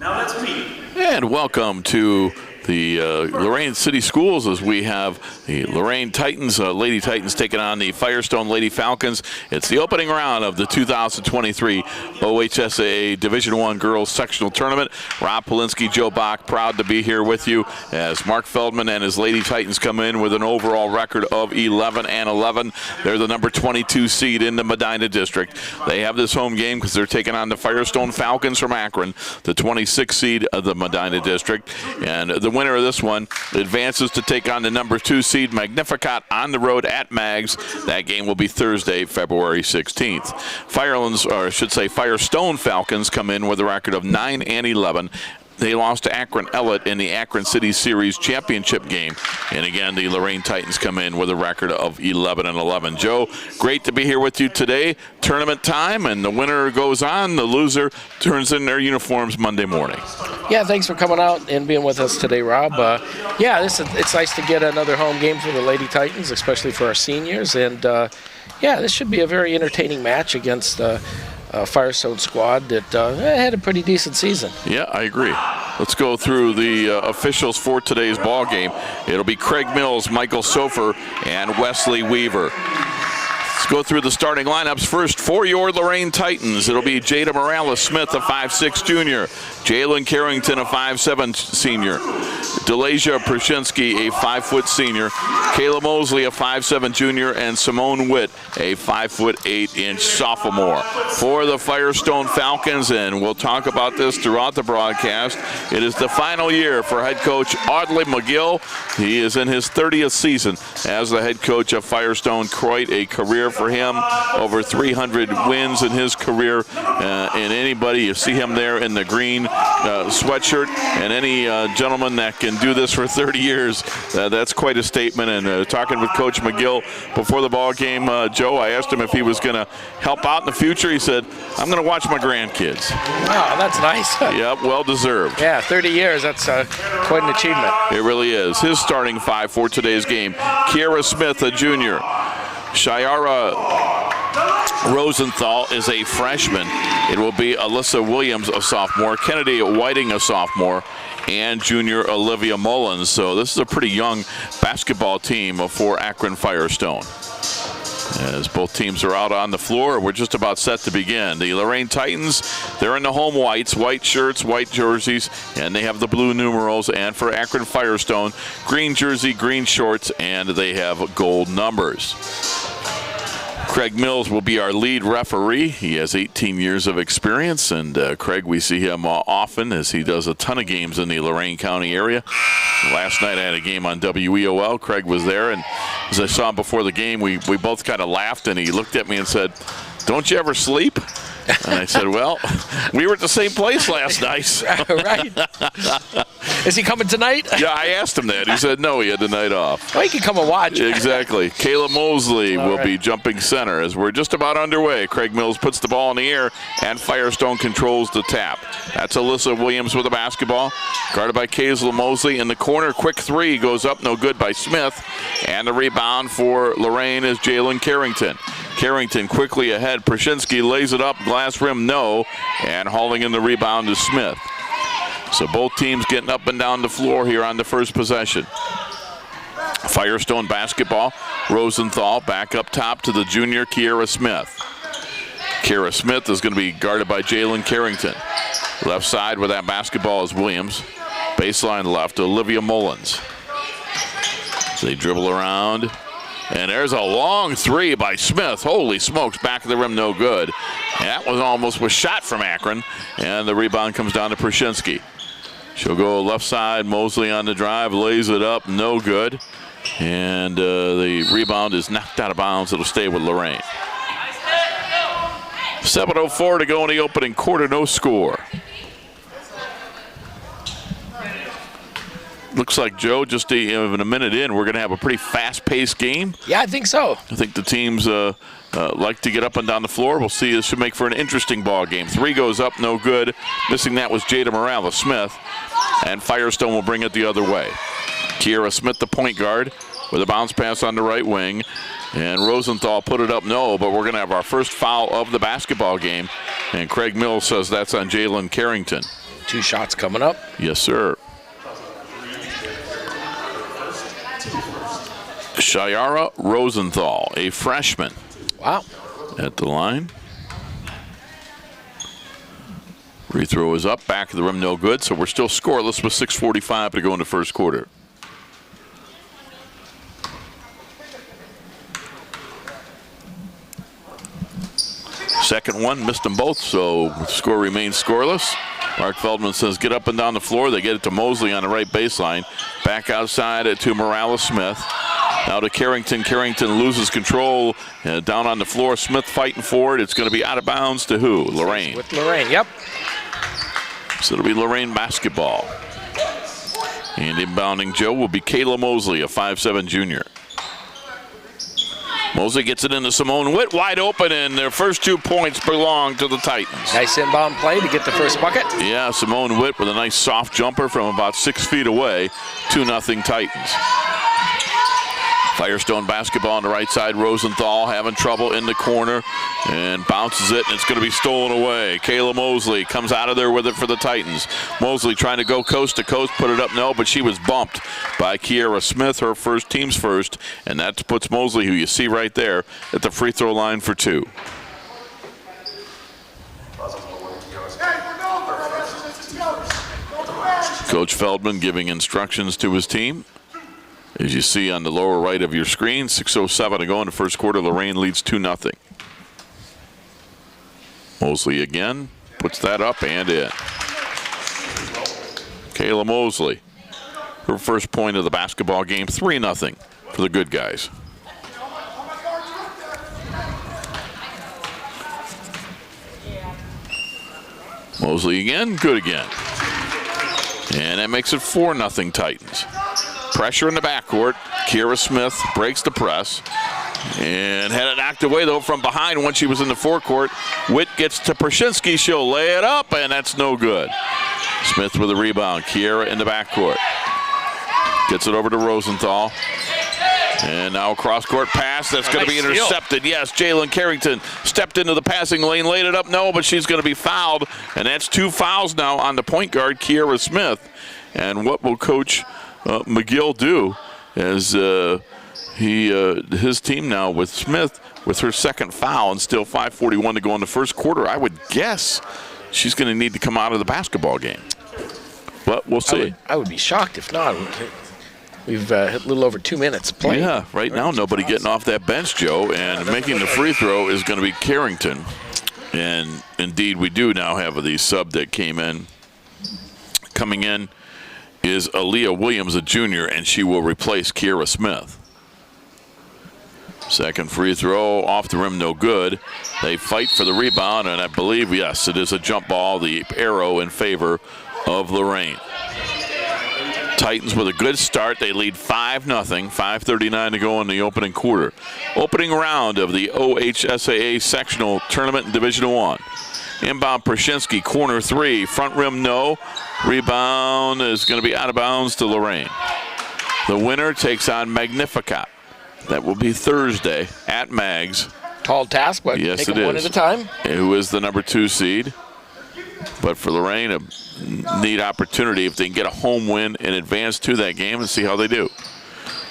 Now let's meet. And welcome to the Lorain City Schools as we have the Lorain Titans, Lady Titans taking on the Firestone Lady Falcons. It's the opening round of the 2023 OHSAA Division I Girls Sectional Tournament. Rob Polinsky, Joe Bach, proud to be here with you as Mark Feldman and his Lady Titans come in with an overall record of 11-11. They're the number 22 seed in the Medina District. They have this home game because they're taking on the Firestone Falcons from Akron, the 26th seed of the Medina District. And the winner of this one advances to take on the number 2 seed Magnificat on the road at Mags. That game will be Thursday, February 16th. Firestone Falcons come in with a record of 9-11. They lost to Akron Ellet in the Akron City Series championship game. And again, the Lorain Titans come in with a record of 11-11. Joe, great to be here with you today. Tournament time, and the winner goes on. The loser turns in their uniforms Monday morning. Yeah, thanks for coming out and being with us today, Rob. It's nice to get another home game for the Lady Titans, especially for our seniors. And, this should be a very entertaining match against Firestone squad that had a pretty decent season. Yeah, I agree. Let's go through the officials for today's ball game. It'll be Craig Mills, Michael Sofer, and Wesley Weaver. Let's go through the starting lineups first for your Lorain Titans. It'll be Jada Morales-Smith, a 5'6 junior. Jalen Carrington, a 5'7 senior. Delasia Prushinsky, a 5' senior. Kayla Mosley, a 5'7 junior. And Simone Witt, a 5'8" sophomore. For the Firestone Falcons, and we'll talk about this throughout the broadcast, it is the final year for head coach Audley McGill. He is in his 30th season as the head coach of Firestone. Quite a career for him, over 300 wins in his career. And anybody, you see him there in the green sweatshirt, and any gentleman that can do this for 30 years, that's quite a statement. And talking with Coach McGill before the ball game, Joe, I asked him if he was going to help out in the future. He said, I'm going to watch my grandkids. Wow, that's nice. Yep, well deserved. Yeah, 30 years, that's quite an achievement. It really is. His starting five for today's game: Kiara Smith, a junior. Shiara Rosenthal is a freshman. It will be Alyssa Williams, a sophomore. Kennedy Whiting, a sophomore. And junior Olivia Mullins. So this is a pretty young basketball team for Akron Firestone. As both teams are out on the floor, we're just about set to begin. The Lorain Titans, they're in the home whites, white shirts, white jerseys, and they have the blue numerals. And for Akron Firestone, green jersey, green shorts, and they have gold numbers. Craig Mills will be our lead referee. He has 18 years of experience, and Craig, we see him often as he does a ton of games in the Lorain County area. Last night I had a game on WEOL. Craig was there, and as I saw him before the game, we both kind of laughed, and he looked at me and said, "Don't you ever sleep?" And I said, well, we were at the same place last night. Right. Is he coming tonight? Yeah, I asked him that. He said no, he had the night off. Well, he can come and watch. Exactly. Kayla Mosley will be jumping center as we're just about underway. Craig Mills puts the ball in the air, and Firestone controls the tap. That's Alyssa Williams with the basketball, guarded by Kayla Mosley. In the corner, quick three goes up, no good by Smith. And the rebound for Lorain is Jalen Carrington. Carrington quickly ahead. Prushinsky lays it up, glass rim, no. And hauling in the rebound is Smith. So both teams getting up and down the floor here on the first possession. Firestone basketball. Rosenthal back up top to the junior Kiara Smith. Kiara Smith is going to be guarded by Jalen Carrington. Left side with that basketball is Williams. Baseline left, Olivia Mullins. So they dribble around. And there's a long three by Smith. Holy smokes, back of the rim, no good. And that was shot from Akron. And the rebound comes down to Prushinsky. She'll go left side, Mosley on the drive, lays it up, no good. And the rebound is knocked out of bounds. It'll stay with Lorain. 7:04 to go in the opening quarter, no score. Looks like, Joe, just even a minute in, we're going to have a pretty fast-paced game. Yeah, I think so. I think the teams like to get up and down the floor. We'll see. This should make for an interesting ball game. Three goes up, no good. Missing that was Jada Morales-Smith. And Firestone will bring it the other way. Kiara Smith, the point guard, with a bounce pass on the right wing. And Rosenthal put it up, no, but we're going to have our first foul of the basketball game. And Craig Mills says that's on Jalen Carrington. 2 shots coming up. Yes, sir. Shayara Rosenthal, a freshman. Wow. At the line. Free throw is up, back of the rim, no good. So we're still scoreless with 6:45 to go in the first quarter. Second one, missed them both, so the score remains scoreless. Mark Feldman says get up and down the floor. They get it to Mosley on the right baseline. Back outside to Morales-Smith. Now to Carrington. Carrington loses control. Down on the floor. Smith fighting for it. It's going to be out of bounds to who? Lorain. With Lorain, yep. So it'll be Lorain basketball. And inbounding Joe will be Kayla Mosley, a 5'7" junior. Mosley gets it into Simone Witt, wide open, and their first 2 points belong to the Titans. Nice inbound play to get the first bucket. Yeah, Simone Witt with a nice soft jumper from about 6 feet away. 2-0 Titans. Firestone basketball on the right side. Rosenthal having trouble in the corner and bounces it, and it's going to be stolen away. Kayla Mosley comes out of there with it for the Titans. Mosley trying to go coast to coast, put it up, no, but she was bumped by Kiera Smith, her team's first, and that puts Mosley, who you see right there, at the free throw line for 2. Coach Feldman giving instructions to his team. As you see on the lower right of your screen, 6:07 to go in the first quarter. Lorain leads 2-0. Mosley again puts that up and in. Kayla Mosley, her first point of the basketball game, 3-0 for the good guys. Mosley again, good again. And that makes it 4-0 Titans. Pressure in the backcourt. Kiera Smith breaks the press and had it knocked away, though, from behind once she was in the forecourt. Witt gets to Prashinsky. She'll lay it up, and that's no good. Smith with a rebound. Kiera in the backcourt. Gets it over to Rosenthal. And now a cross-court pass that's going to be intercepted. Yes, Jalen Carrington stepped into the passing lane, laid it up. No, but she's going to be fouled. And that's 2 fouls now on the point guard, Kiera Smith. And what will Coach McGill do as his team now with Smith with her second foul and still 5:41 to go in the first quarter? I would guess she's going to need to come out of the basketball game. But we'll see. I would be shocked if not. We've hit a little over 2 minutes played. Yeah, right now nobody getting off that bench, Joe, and making the free throw is going to be Carrington. And indeed, we do now have the sub that came in. Coming in is Aaliyah Williams, a junior, and she will replace Kiera Smith. Second free throw off the rim, no good. They fight for the rebound, and I believe, yes, it is a jump ball, the arrow in favor of Lorain. Titans with a good start. They lead 5-0, 5:39 to go in the opening quarter. Opening round of the OHSAA Sectional Tournament in Division I. Inbound Prashinsky, corner 3, front rim no. Rebound is going to be out of bounds to Lorain. The winner takes on Magnificat. That will be Thursday at Mags. Tall task, but yes, take it one at a time. Who is the number 2 seed. But for Lorain, a neat opportunity if they can get a home win and advance to that game and see how they do.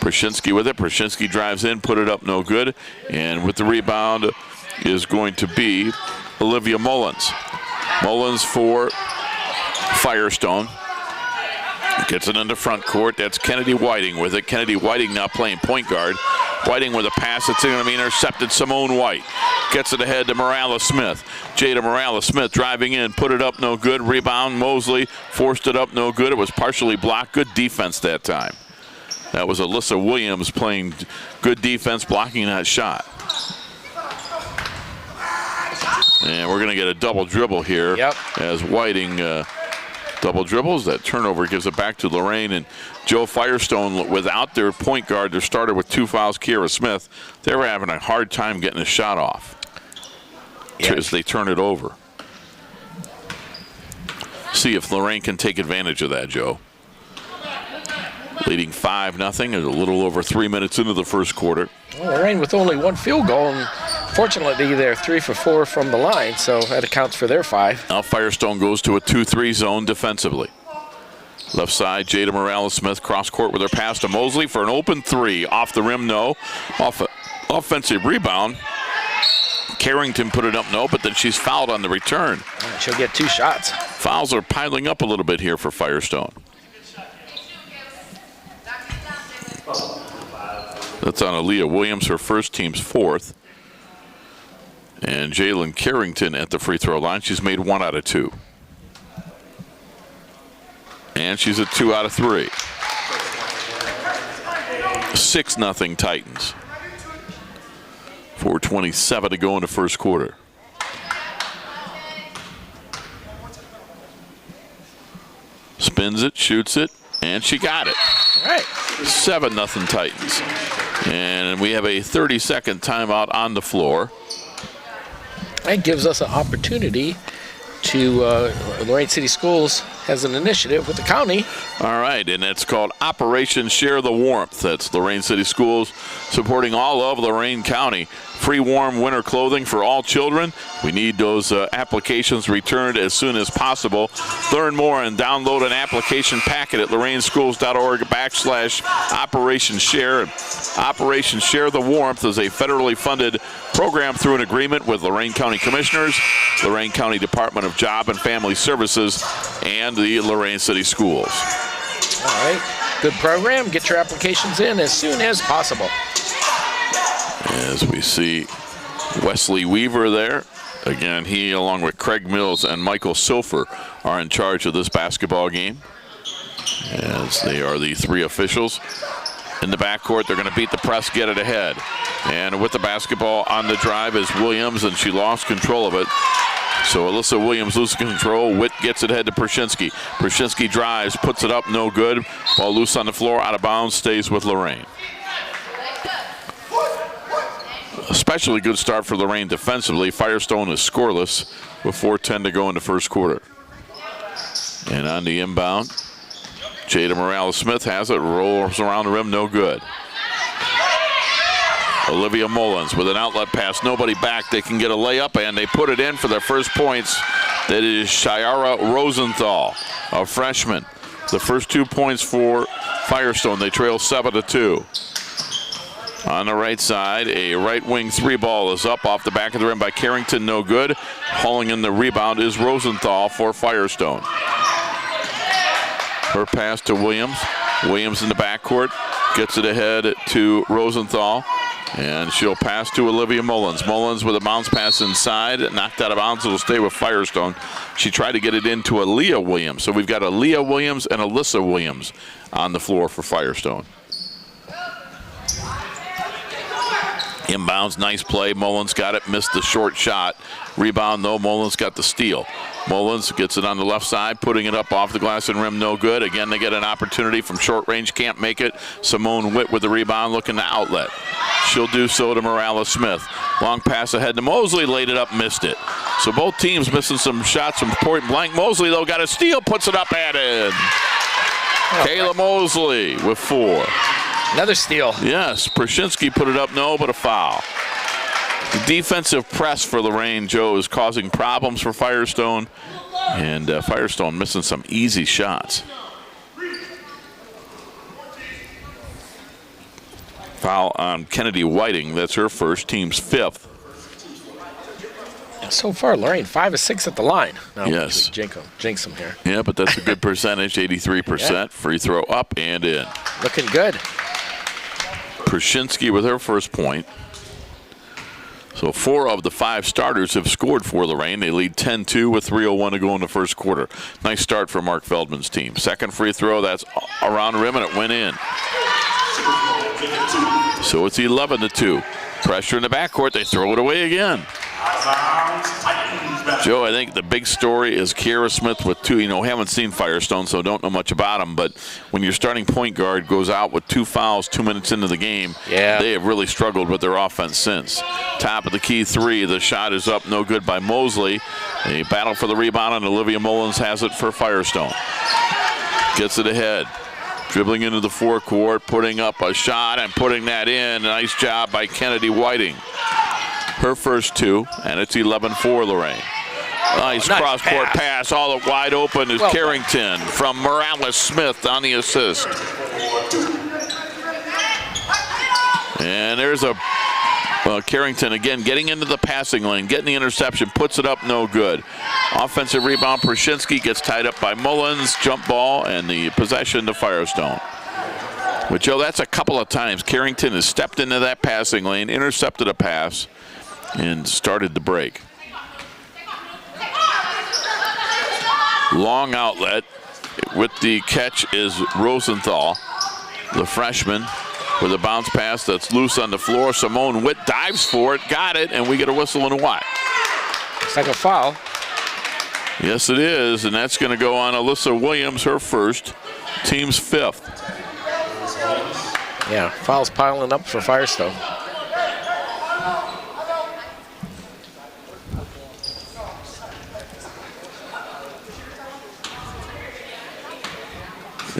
Prashinsky with it. Prashinsky drives in, put it up, no good. And with the rebound is going to be Olivia Mullins. Mullins for Firestone. Gets it into front court. That's Kennedy Whiting with it. Kennedy Whiting now playing point guard. Whiting with a pass that's going to be intercepted. Simone White gets it ahead to Morales-Smith. Jada Morales-Smith driving in, put it up, no good. Rebound, Mosley forced it up, no good. It was partially blocked. Good defense that time. That was Alyssa Williams playing good defense, blocking that shot. And we're going to get a double dribble here as Whiting double dribbles. That turnover gives it back to Lorain. And Joe Firestone, without their point guard, their starter with 2 fouls, Kiera Smith, they were having a hard time getting a shot off as they turn it over. See if Lorain can take advantage of that, Joe. Leading 5-0, a little over 3 minutes into the first quarter. Well, Lorain with only 1 field goal and Fortunately, they're 3 for 4 from the line, so that accounts for their 5. Now Firestone goes to a 2-3 zone defensively. Left side, Jada Morales-Smith cross court with her pass to Mosley for an open 3. Off the rim, no. Offensive rebound. Carrington put it up, no, but then she's fouled on the return. She'll get 2 shots. Fouls are piling up a little bit here for Firestone. That's on Aaliyah Williams, her first, team's 4th. And Jalen Carrington at the free throw line. She's made 1 out of 2. And she's at 2 out of 3. 6-0 Titans. 4:27 to go in the first quarter. Spins it, shoots it, and she got it. All right. 7-0 Titans. And we have a 30-second timeout on the floor. That gives us an opportunity to, Lorain City Schools has an initiative with the county. All right, and it's called Operation Share the Warmth. That's Lorain City Schools supporting all of Lorain County. Free warm winter clothing for all children. We need those applications returned as soon as possible. Learn more and download an application packet at lorainschools.org/Operation Share. Operation Share the Warmth is a federally funded program through an agreement with Lorain County Commissioners, Lorain County Department of Job and Family Services, and the Lorain City Schools. All right, good program. Get your applications in as soon as possible. As we see Wesley Weaver there. Again, he along with Craig Mills and Michael Silfer are in charge of this basketball game, as they are the 3 officials. In the backcourt, they're going to beat the press, get it ahead. And with the basketball on the drive is Williams, and she lost control of it. So Alyssa Williams loses control. Witt gets it ahead to Pershinsky. Pershinsky drives, puts it up, no good. Ball loose on the floor, out of bounds, stays with Lorain. Especially good start for Lorain defensively. Firestone is scoreless with 4:10 to go in the first quarter. And on the inbound, Jada Morales-Smith has it, rolls around the rim, no good. Olivia Mullins with an outlet pass, nobody back. They can get a layup, and they put it in for their first points. That is Shiara Rosenthal, a freshman. The first 2 points for Firestone. They trail 7-2. On the right side, a right wing 3 ball is up off the back of the rim by Carrington, no good. Hauling in the rebound is Rosenthal for Firestone. Her pass to Williams. Williams in the backcourt, gets it ahead to Rosenthal, and she'll pass to Olivia Mullins. Mullins with a bounce pass inside, knocked out of bounds. It'll stay with Firestone. She tried to get it into Aaliyah Williams. So we've got Aaliyah Williams and Alyssa Williams on the floor for Firestone. Inbounds, nice play. Mullins got it, missed the short shot. Rebound, though. Mullins got the steal. Mullins gets it on the left side, putting it up off the glass and rim, no good. Again, they get an opportunity from short range, can't make it. Simone Witt with the rebound, looking to outlet. She'll do so to Morales-Smith. Long pass ahead to Mosley, laid it up, missed it. So both teams missing some shots from point blank. Mosley, though, got a steal, puts it up and in. Kayla Mosley with 4. Another steal. Yes, Pershinsky put it up, no, but a foul. The defensive press for Lorain, Joe, is causing problems for Firestone, and Firestone missing some easy shots. Foul on Kennedy Whiting. That's her first, team's 5th. So far, Lorain 5 of 6 at the line. No, yes. Jinx them here. Yeah, but that's a good percentage, 83%. Yeah. Free throw up and in. Looking good. Pershinsky with her first point. So 4 of the 5 starters have scored for Lorain. They lead 10-2 with 3:01 to go in the first quarter. Nice start for Mark Feldman's team. Second free throw, that's around the rim, and it went in. So it's 11-2. Pressure in the backcourt. They throw it away again. Joe, I think the big story is Kiera Smith with 2. You know, haven't seen Firestone, so don't know much about them. But when your starting point guard goes out with 2 fouls 2 minutes into the game, they have really struggled with their offense since. Top of the key 3. The shot is up, no good by Mosley. They battle for the rebound, and Olivia Mullins has it for Firestone. Gets it ahead. Dribbling into the forecourt, putting up a shot and putting that in. Nice job by Kennedy Whiting. her first 2, and it's 11-4 Lorain. Nice cross-court pass. All wide open is Carrington from Morales-Smith on the assist. And there's a Carrington again getting into the passing lane, getting the interception, puts it up, no good. Offensive rebound, Prushinsky gets tied up by Mullins, jump ball, and the possession to Firestone. But Joe, that's a couple of times Carrington has stepped into that passing lane, intercepted a pass, and started the break. Long outlet with the catch is Rosenthal, the freshman, with a bounce pass that's loose on the floor. Simone Witt dives for it, got it, and we get a whistle and a what? It's like a foul. Yes, it is, and that's going to go on Alyssa Williams, her first, team's 5th. Yeah, fouls piling up for Firestone.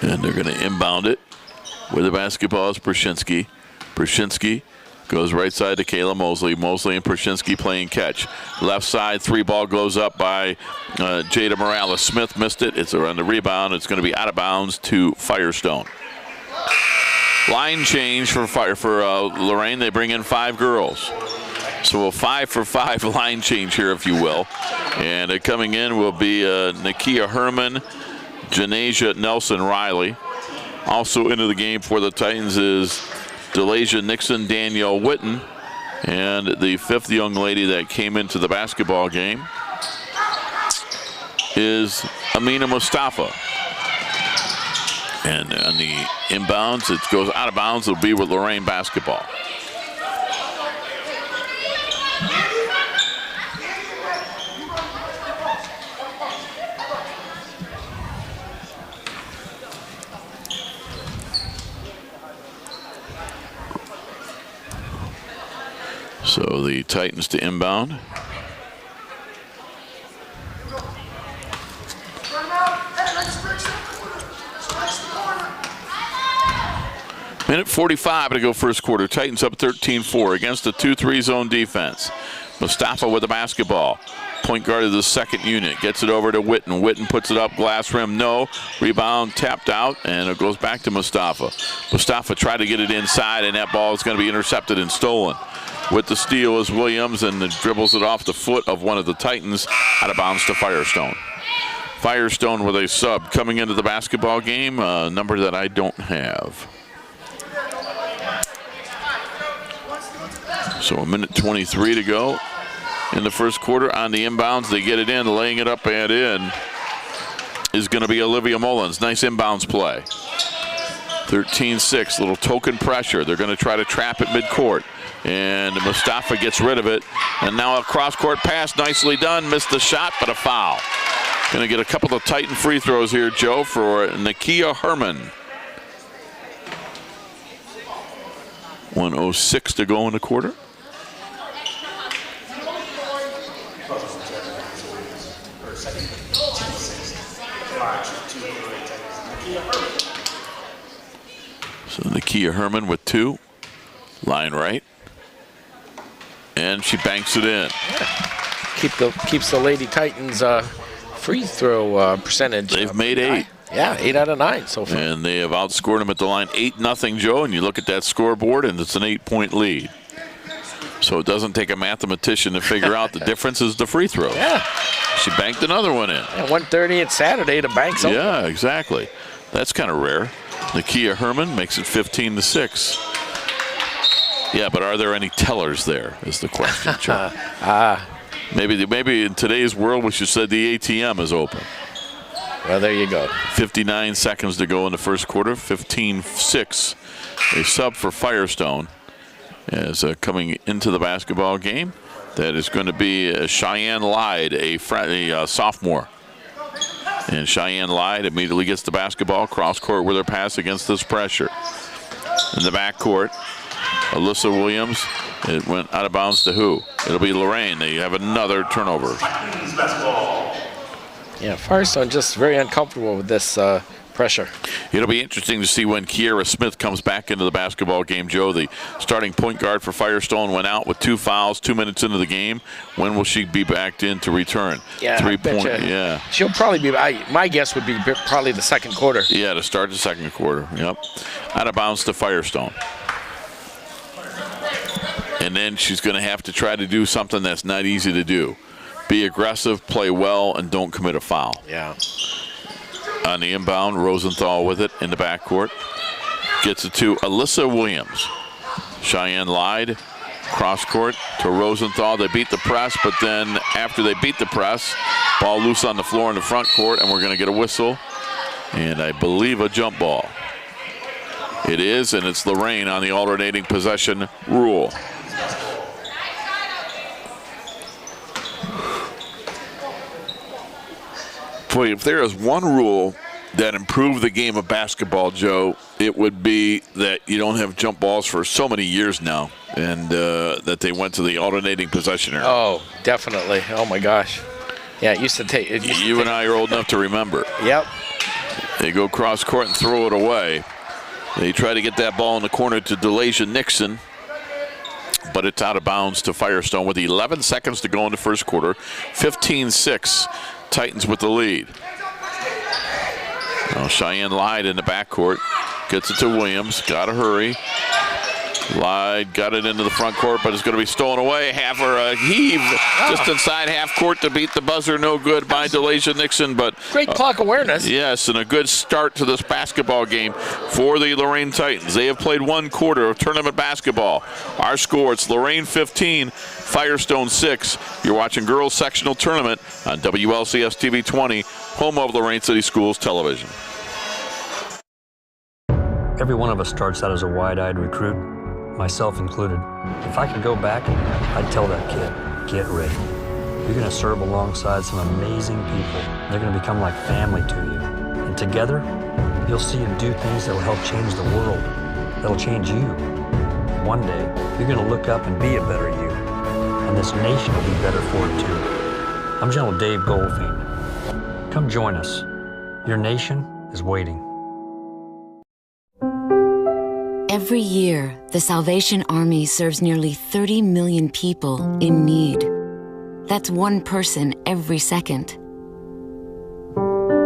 And they're going to inbound it. With the basketball is Prushinsky. Prushinsky goes right side to Kayla Mosley. Mosley and Prushinsky playing catch. Left side, 3-ball goes up by Jada Morales. Smith missed it. It's on the rebound. It's going to be out of bounds to Firestone. Line change for Lorain. They bring in 5 girls. So a 5-for-5 line change here, if you will. And coming in will be Nakia Herman, Janasia Nelson-Riley. Also into the game for the Titans is Delasia Nixon, Danielle Witten, and the 5th young lady that came into the basketball game is Amina Mustafa. And on the inbounds, it goes out of bounds. It'll be with Lorain basketball. So the Titans to inbound. Minute 45 to go first quarter. Titans up 13-4 against a 2-3 zone defense. Mustafa with the basketball. Point guard of the second unit. Gets it over to Witten. Witten puts it up. Glass rim, no. Rebound tapped out, and it goes back to Mustafa. Mustafa tried to get it inside, and that ball is going to be intercepted and stolen. With the steal is Williams, and dribbles it off the foot of one of the Titans, out of bounds to Firestone. Firestone with a sub coming into the basketball game, a number that I don't have. So a minute 23 to go in the first quarter. On the inbounds, they get it in, laying it up and in is going to be Olivia Mullins. Nice inbounds play. 13-6, little token pressure. They're going to try to trap it midcourt. And Mustafa gets rid of it. And now a cross-court pass, nicely done. Missed the shot, but a foul. Going to get a couple of Titan free throws here, Joe, for Nakia Herman. 1:06 to go in the quarter. So Nakia Herman with 2. Line right. And she banks it in. Keeps the Lady Titans free throw percentage. They've made 8. Yeah, 8 out of 9 so far. And they have outscored them at the line 8-0, Joe. And you look at that scoreboard, and it's an 8-point lead. So it doesn't take a mathematician to figure out the difference is the free throws. Yeah. She banked another one in. At 1:30 it's Saturday to bank something. Yeah, exactly. That's kind of rare. Nakia Herman makes it 15-6. Yeah, but are there any tellers there is the question, Joe. Maybe in today's world we should say the ATM is open. Well, there you go. 59 seconds to go in the first quarter. 15-6. A sub for Firestone as coming into the basketball game. That is going to be Cheyenne Lyde, a sophomore. And Cheyenne Lyde immediately gets the basketball, cross-court with her pass against this pressure. In the backcourt, Alyssa Williams, it went out of bounds to who? It'll be Lorain. They have another turnover. Yeah, Firestone just very uncomfortable with this pressure. It'll be interesting to see when Kiera Smith comes back into the basketball game, Joe. The starting point guard for Firestone went out with 2 fouls 2 minutes into the game. When will she be backed in to return? Yeah, 3 point. Yeah. She'll probably be, my guess would be probably the second quarter. Yeah, to start the second quarter. Yep. Out of bounds to Firestone. And then she's going to have to try to do something that's not easy to do. Be aggressive, play well, and don't commit a foul. Yeah. On the inbound, Rosenthal with it in the backcourt. Gets it to Alyssa Williams. Cheyenne Lyde, cross court to Rosenthal. They beat the press, but then after they beat the press, ball loose on the floor in the front court, and we're going to get a whistle. And I believe a jump ball. It is, and it's Lorain on the alternating possession rule. Boy, if there is one rule that improved the game of basketball, Joe, it would be that you don't have jump balls for so many years now, and that they went to the alternating possession era. Oh, definitely. Oh, my gosh. Yeah, it used to take. You and I are old enough to remember. Yep. They go cross court and throw it away. They try to get that ball in the corner to DeLasia Nixon, but it's out of bounds to Firestone with 11 seconds to go in the first quarter. 15-6. Titans with the lead. Now Cheyenne Lyde in the backcourt. Gets it to Williams. Got to hurry. Lyde got it into the front court, but it's going to be stolen away. Half or a heave just inside half court to beat the buzzer. No good by DeLasia Nixon, but great clock awareness. Yes, and a good start to this basketball game for the Lorain Titans. They have played 1 quarter of tournament basketball. Our score, it's Lorain 15, Firestone 6. You're watching girls sectional tournament on WLCS TV 20, home of Lorain City Schools television. Every one of us starts out as a wide-eyed recruit, myself included. If I could go back, I'd tell that kid, get ready. You're going to serve alongside some amazing people. They're going to become like family to you. And together, you'll see them do things that'll help change the world, that'll change you. One day, you're going to look up and be a better you. And this nation will be better for it too. I'm General Dave Goldfein. Come join us. Your nation is waiting. Every year, the Salvation Army serves nearly 30 million people in need. That's 1 person every second.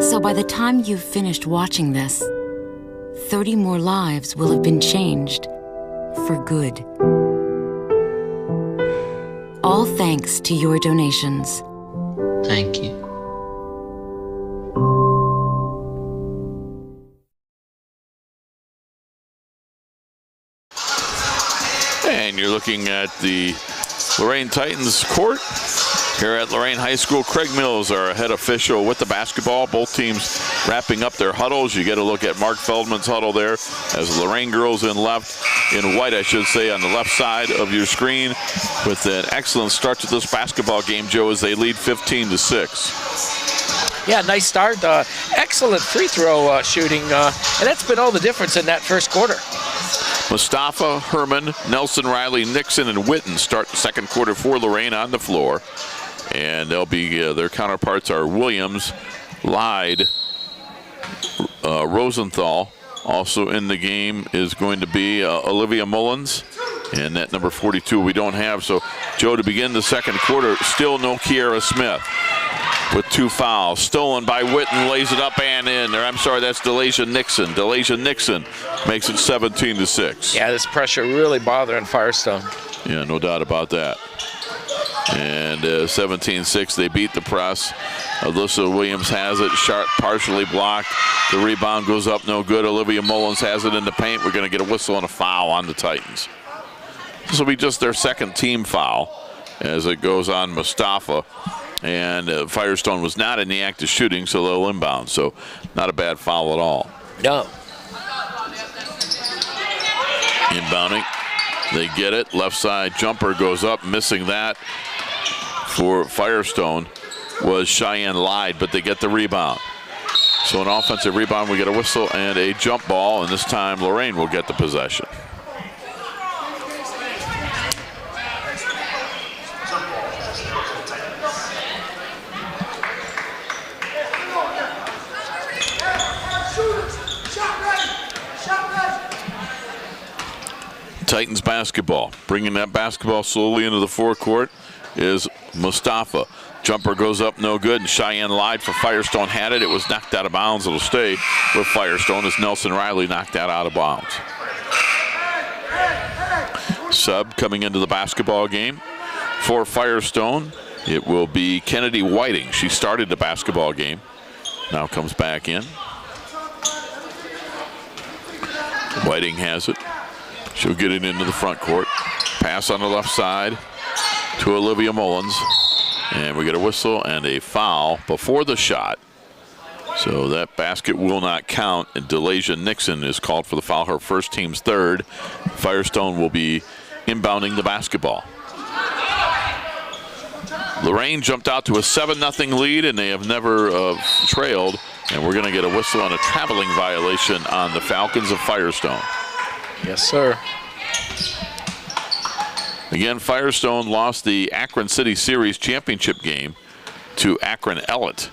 So by the time you've finished watching this, 30 more lives will have been changed for good. All thanks to your donations. Thank you. And you're looking at the Lorain Titans court here at Lorain High School. Craig Mills, our head official, with the basketball. Both teams wrapping up their huddles. You get a look at Mark Feldman's huddle there as the Lorain girls in white, I should say, on the left side of your screen, with an excellent start to this basketball game, Joe, as they lead 15-6. Yeah, nice start. Excellent free throw shooting, and that's been all the difference in that first quarter. Mustafa, Herman, Nelson, Riley, Nixon, and Witten start the second quarter for Lorain on the floor. And they'll be, their counterparts are Williams, Lyde, Rosenthal. Also in the game is going to be Olivia Mullins. And that number 42 we don't have. So, Joe, to begin the second quarter, still no Kiera Smith with 2 fouls. Stolen by Witten, lays it up and in. Or, I'm sorry, that's DeLasia Nixon. DeLasia Nixon makes it 17-6. Yeah, this pressure really bothering Firestone. Yeah, no doubt about that. And 17-6, they beat the press. Alyssa Williams has it. Sharp partially blocked. The rebound goes up, no good. Olivia Mullins has it in the paint. We're going to get a whistle and a foul on the Titans. This will be just their second team foul as it goes on Mustafa. And Firestone was not in the act of shooting, so they'll inbound. So not a bad foul at all. No. Inbounding. They get it. Left side jumper goes up. Missing that for Firestone was Cheyenne Lyde, but they get the rebound. So an offensive rebound, we get a whistle and a jump ball, and this time Lorain will get the possession. Titans basketball. Bringing that basketball slowly into the forecourt is Mustafa. Jumper goes up, no good, and Cheyenne lied for Firestone had it. It was knocked out of bounds. It'll stay with Firestone as Nelson Riley knocked that out of bounds. Sub coming into the basketball game for Firestone. It will be Kennedy Whiting. She started the basketball game. Now comes back in. Whiting has it. She'll get it into the front court. Pass on the left side to Olivia Mullins. And we get a whistle and a foul before the shot. So that basket will not count. And Delasia Nixon is called for the foul, her first, team's third. Firestone will be inbounding the basketball. Lorain jumped out to a 7-0 lead, and they have never trailed. And we're going to get a whistle on a traveling violation on the Falcons of Firestone. Yes, sir. Again, Firestone lost the Akron City Series championship game to Akron Ellet.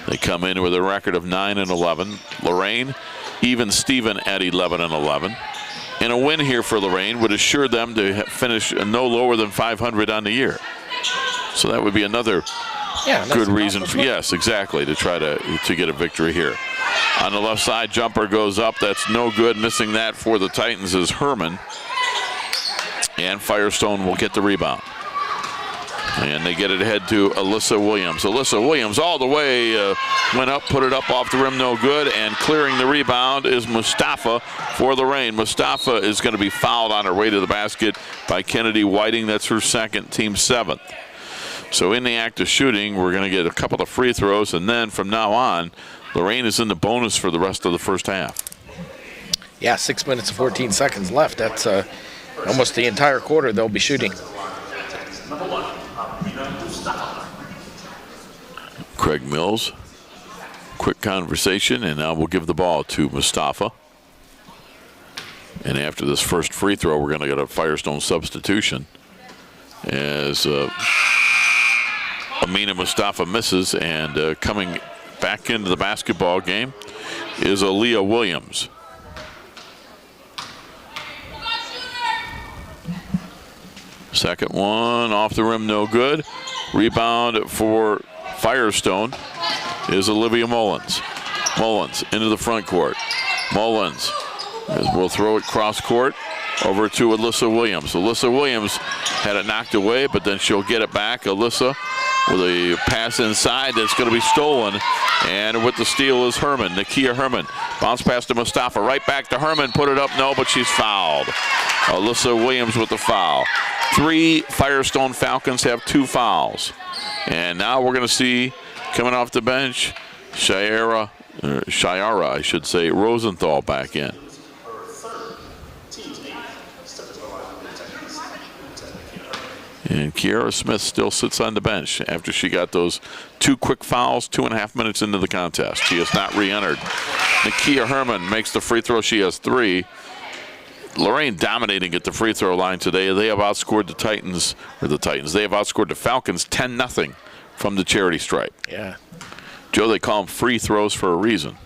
They come in with a record of 9-11. Lorain, even Steven at 11-11. And a win here for Lorain would assure them to finish no lower than 500 on the year. So that would be another good reason for, yes, exactly, to try to get a victory here. On the left side, jumper goes up. That's no good. Missing that for the Titans is Herman. And Firestone will get the rebound. And they get it ahead to Alyssa Williams. Alyssa Williams all the way went up, put it up off the rim, no good. And clearing the rebound is Mustafa for Lorain. Mustafa is going to be fouled on her way to the basket by Kennedy Whiting. That's her second, team 7th. So in the act of shooting, we're going to get a couple of free throws. And then from now on, Lorain is in the bonus for the rest of the first half. Yeah, 6 minutes and 14 seconds left. That's almost the entire quarter they'll be shooting. Craig Mills, quick conversation, and now we'll give the ball to Mustafa. And after this first free throw, we're going to get a Firestone substitution as Amina Mustafa misses, and coming back into the basketball game is Aaliyah Williams. Second one off the rim, no good. Rebound for Firestone is Olivia Mullins. Mullins into the front court. Mullins will throw it cross court over to Alyssa Williams. Alyssa Williams had it knocked away, but then she'll get it back. Alyssa with a pass inside that's going to be stolen. And with the steal is Herman, Nakia Herman. Bounce pass to Mustafa, right back to Herman, put it up, no, but she's fouled. Alyssa Williams with the foul. 3 Firestone Falcons have 2 fouls. And now we're going to see, coming off the bench, Shiara, I should say, Rosenthal back in. And Kiara Smith still sits on the bench after she got those 2 quick fouls 2.5 minutes into the contest. She has not re-entered. Nakia Herman makes the free throw. She has 3. Lorain dominating at the free throw line today. They have outscored the Titans. They have outscored the Falcons 10-0 from the charity stripe. Yeah. Joe, they call them free throws for a reason.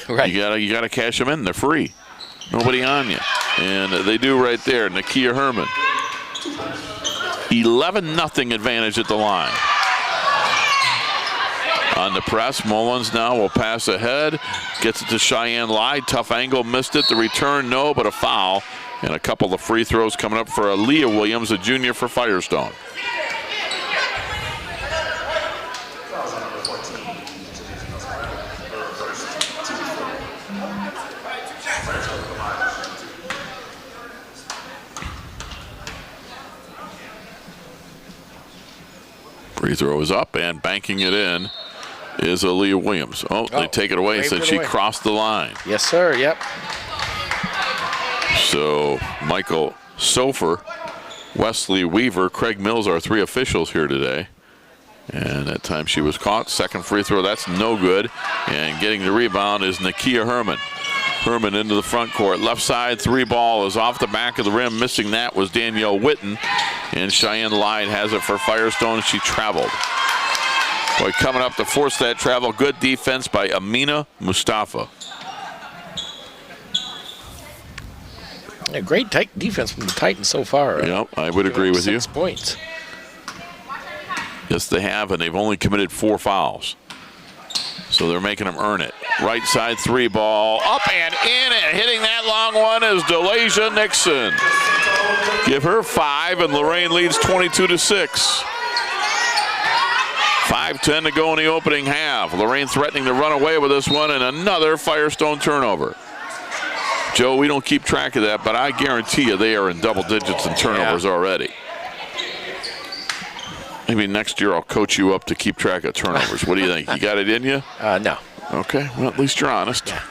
Right. You gotta cash them in. They're free. Nobody on you. And they do right there. Nakia Herman. 11-0 advantage at the line. On the press, Mullins now will pass ahead. Gets it to Cheyenne Lai. Tough angle, missed it. The return, no, but a foul. And a couple of free throws coming up for Aaliyah Williams, a junior for Firestone. Free throw is up, and banking it in is Aaliyah Williams. Oh, they take it away and said she crossed the line. Yes, sir, yep. So Michael Sofer, Wesley Weaver, Craig Mills are 3 officials here today. And that time she was caught. Second free throw, that's no good. And getting the rebound is Nakia Herman. Herman into the front court. Left side 3 ball is off the back of the rim. Missing that was Danielle Witten. And Cheyenne Lyde has it for Firestone. She traveled. Boy, coming up to force that travel. Good defense by Amina Mustafa. Yeah, great defense from the Titans so far. Yep, I would agree with you. 6 points. Yes, they have, and they've only committed 4 fouls. So they're making them earn it. Right side 3 ball, up and in, and hitting that long one is Delasia Nixon. Give her 5, and Lorain leads 22-6. 5:10 to go in the opening half. Lorain threatening to run away with this one, and another Firestone turnover. Joe, we don't keep track of that, but I guarantee you they are in double digits in turnovers already. Maybe next year I'll coach you up to keep track of turnovers. What do you think? You got it in you? No. Okay, well, at least you're honest. Yeah.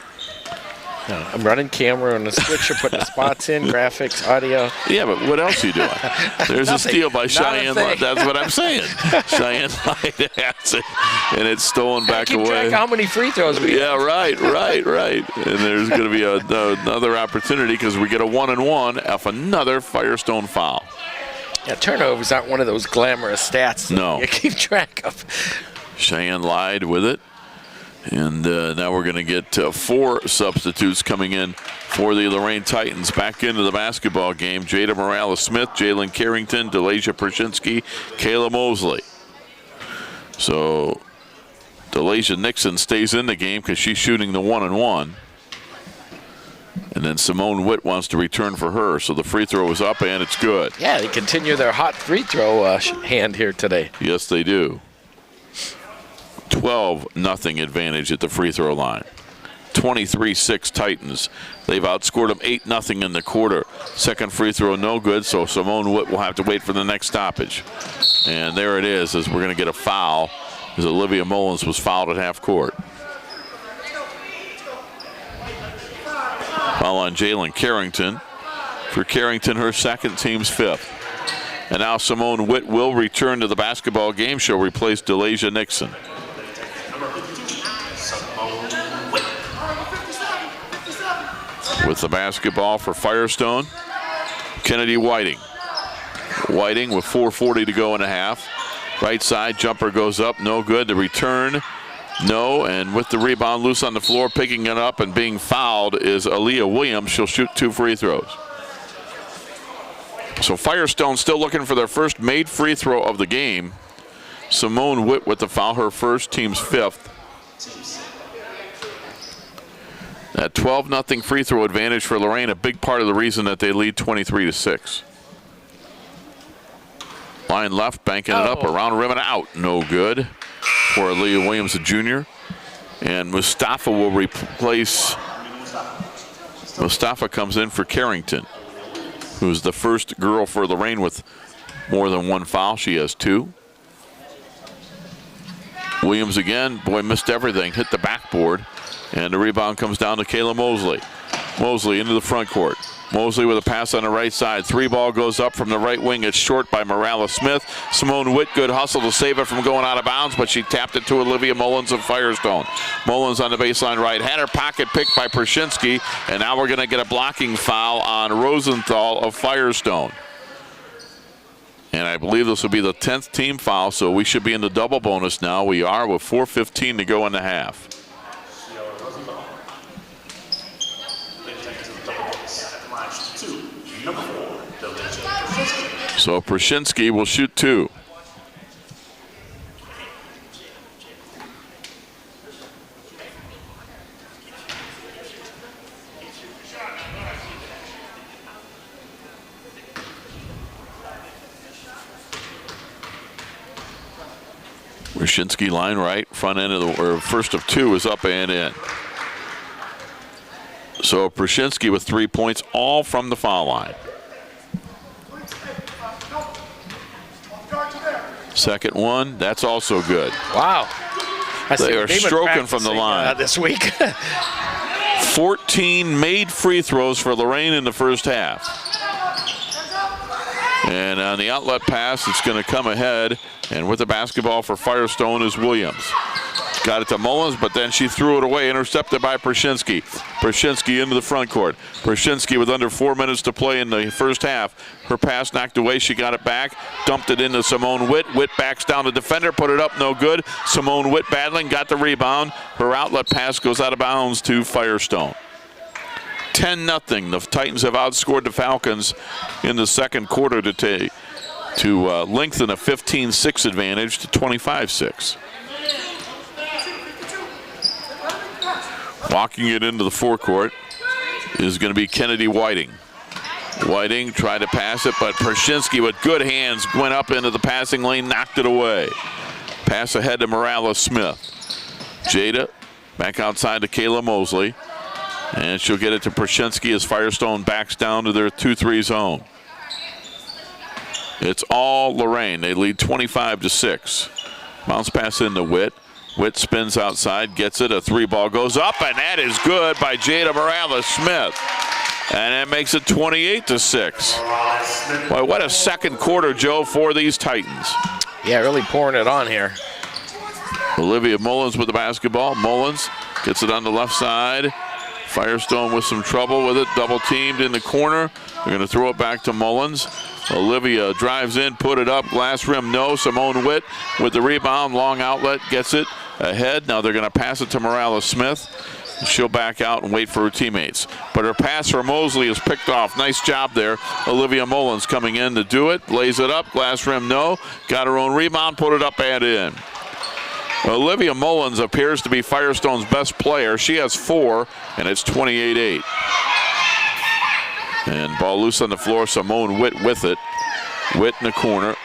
No, I'm running camera on the switcher, putting the spots in, graphics, audio. Yeah, but what else are you doing? There's a steal by Cheyenne Light. That's what I'm saying. Cheyenne Light has it, and it's stolen back keep away. Track of how many free throws we have. Right. And there's going to be another opportunity because we get a 1-and-1 off another Firestone foul. Yeah, turnovers aren't one of those glamorous stats that you keep track of. Cheyenne lied with it. And now we're going to get 4 substitutes coming in for the Lorain Titans. Back into the basketball game. Jada Morales-Smith, Jalen Carrington, Delasia Pershinsky, Kayla Mosley. So Delasia Nixon stays in the game because she's shooting the 1-and-1. And then Simone Witt wants to return for her. So the free throw is up and it's good. Yeah, they continue their hot free throw hand here today. Yes, they do. 12-0 advantage at the free throw line. 23-6 Titans. They've outscored them 8-0 in the quarter. Second free throw no good, so Simone Witt will have to wait for the next stoppage. And there it is, as we're going to get a foul, as Olivia Mullins was fouled at half court. Foul on Jalen Carrington. For Carrington, her second, team's 5th. And now Simone Witt will return to the basketball game. She'll replace Delasia Nixon. With the basketball for Firestone, Kennedy Whiting. Whiting with 4:40 to go in a half. Right side jumper goes up, no good. The return, no. And with the rebound loose on the floor, picking it up and being fouled is Aaliyah Williams. She'll shoot 2 free throws. So Firestone still looking for their first made free throw of the game. Simone Witt with the foul, her first, team's 5th. That 12-0 free throw advantage for Lorain, a big part of the reason that they lead 23-6. Line left, banking it up, around rim and out. No good for Aaliyah Williams, a junior. And Mustafa will replace. Mustafa comes in for Carrington, who's the first girl for Lorain with more than 1 foul. She has 2. Williams again, boy, missed everything, hit the backboard. And the rebound comes down to Kayla Mosley. Mosley into the front court. Mosley with a pass on the right side. 3 ball goes up from the right wing. It's short by Morales-Smith. Simone Witt, good hustle to save it from going out of bounds, but she tapped it to Olivia Mullins of Firestone. Mullins on the baseline right. Had her pocket picked by Pershinsky, and now we're going to get a blocking foul on Rosenthal of Firestone. And I believe this will be the 10th team foul, so we should be in the double bonus now. We are with 4:15 to go in the half. So Pershinsky will shoot 2. Pershinsky line right, front end of the, or first of 2 is up and in. So Pershinsky with 3 points, all from the foul line. Second one, that's also good. Wow. They are stroking from the line. This week. 14 made free throws for Lorain in the first half. And on the outlet pass, it's going to come ahead. And with the basketball for Firestone is Williams. Got it to Mullins, but then she threw it away, intercepted by Pershinsky. Pershinsky into the front court. Pershinsky with under 4 minutes to play in the first half. Her pass knocked away, she got it back, dumped it into Simone Witt. Witt backs down the defender, put it up, no good. Simone Witt battling, got the rebound. Her outlet pass goes out of bounds to Firestone. 10-0. The Titans have outscored the Falcons in the second quarter to lengthen a 15-6 advantage to 25-6. Walking it into the forecourt is going to be Kennedy Whiting. Whiting tried to pass it, but Pershinski with good hands went up into the passing lane, knocked it away. Pass ahead to Morales-Smith. Jada back outside to Kayla Mosley. And she'll get it to Pershinski as Firestone backs down to their 2-3 zone. It's all Lorain. They lead 25-6. Bounce pass into Witt. Witt spins outside, gets it. A 3-ball goes up, and that is good by Jada Morales-Smith. And that makes it 28-6. Boy, what a second quarter, Joe, for these Titans. Yeah, really pouring it on here. Olivia Mullins with the basketball. Mullins gets it on the left side. Firestone with some trouble with it, double teamed in the corner. They're going to throw it back to Mullins. Olivia drives in, put it up, glass rim, no. Simone Witt with the rebound, long outlet, gets it ahead. Now they're going to pass it to Morales-Smith. She'll back out and wait for her teammates. But her pass for Mosley is picked off. Nice job there. Olivia Mullins coming in to do it. Lays it up, glass rim, no. Got her own rebound, put it up and in. Olivia Mullins appears to be Firestone's best player. She has 4, and it's 28-8. And ball loose on the floor. Simone Witt with it. Witt in the corner.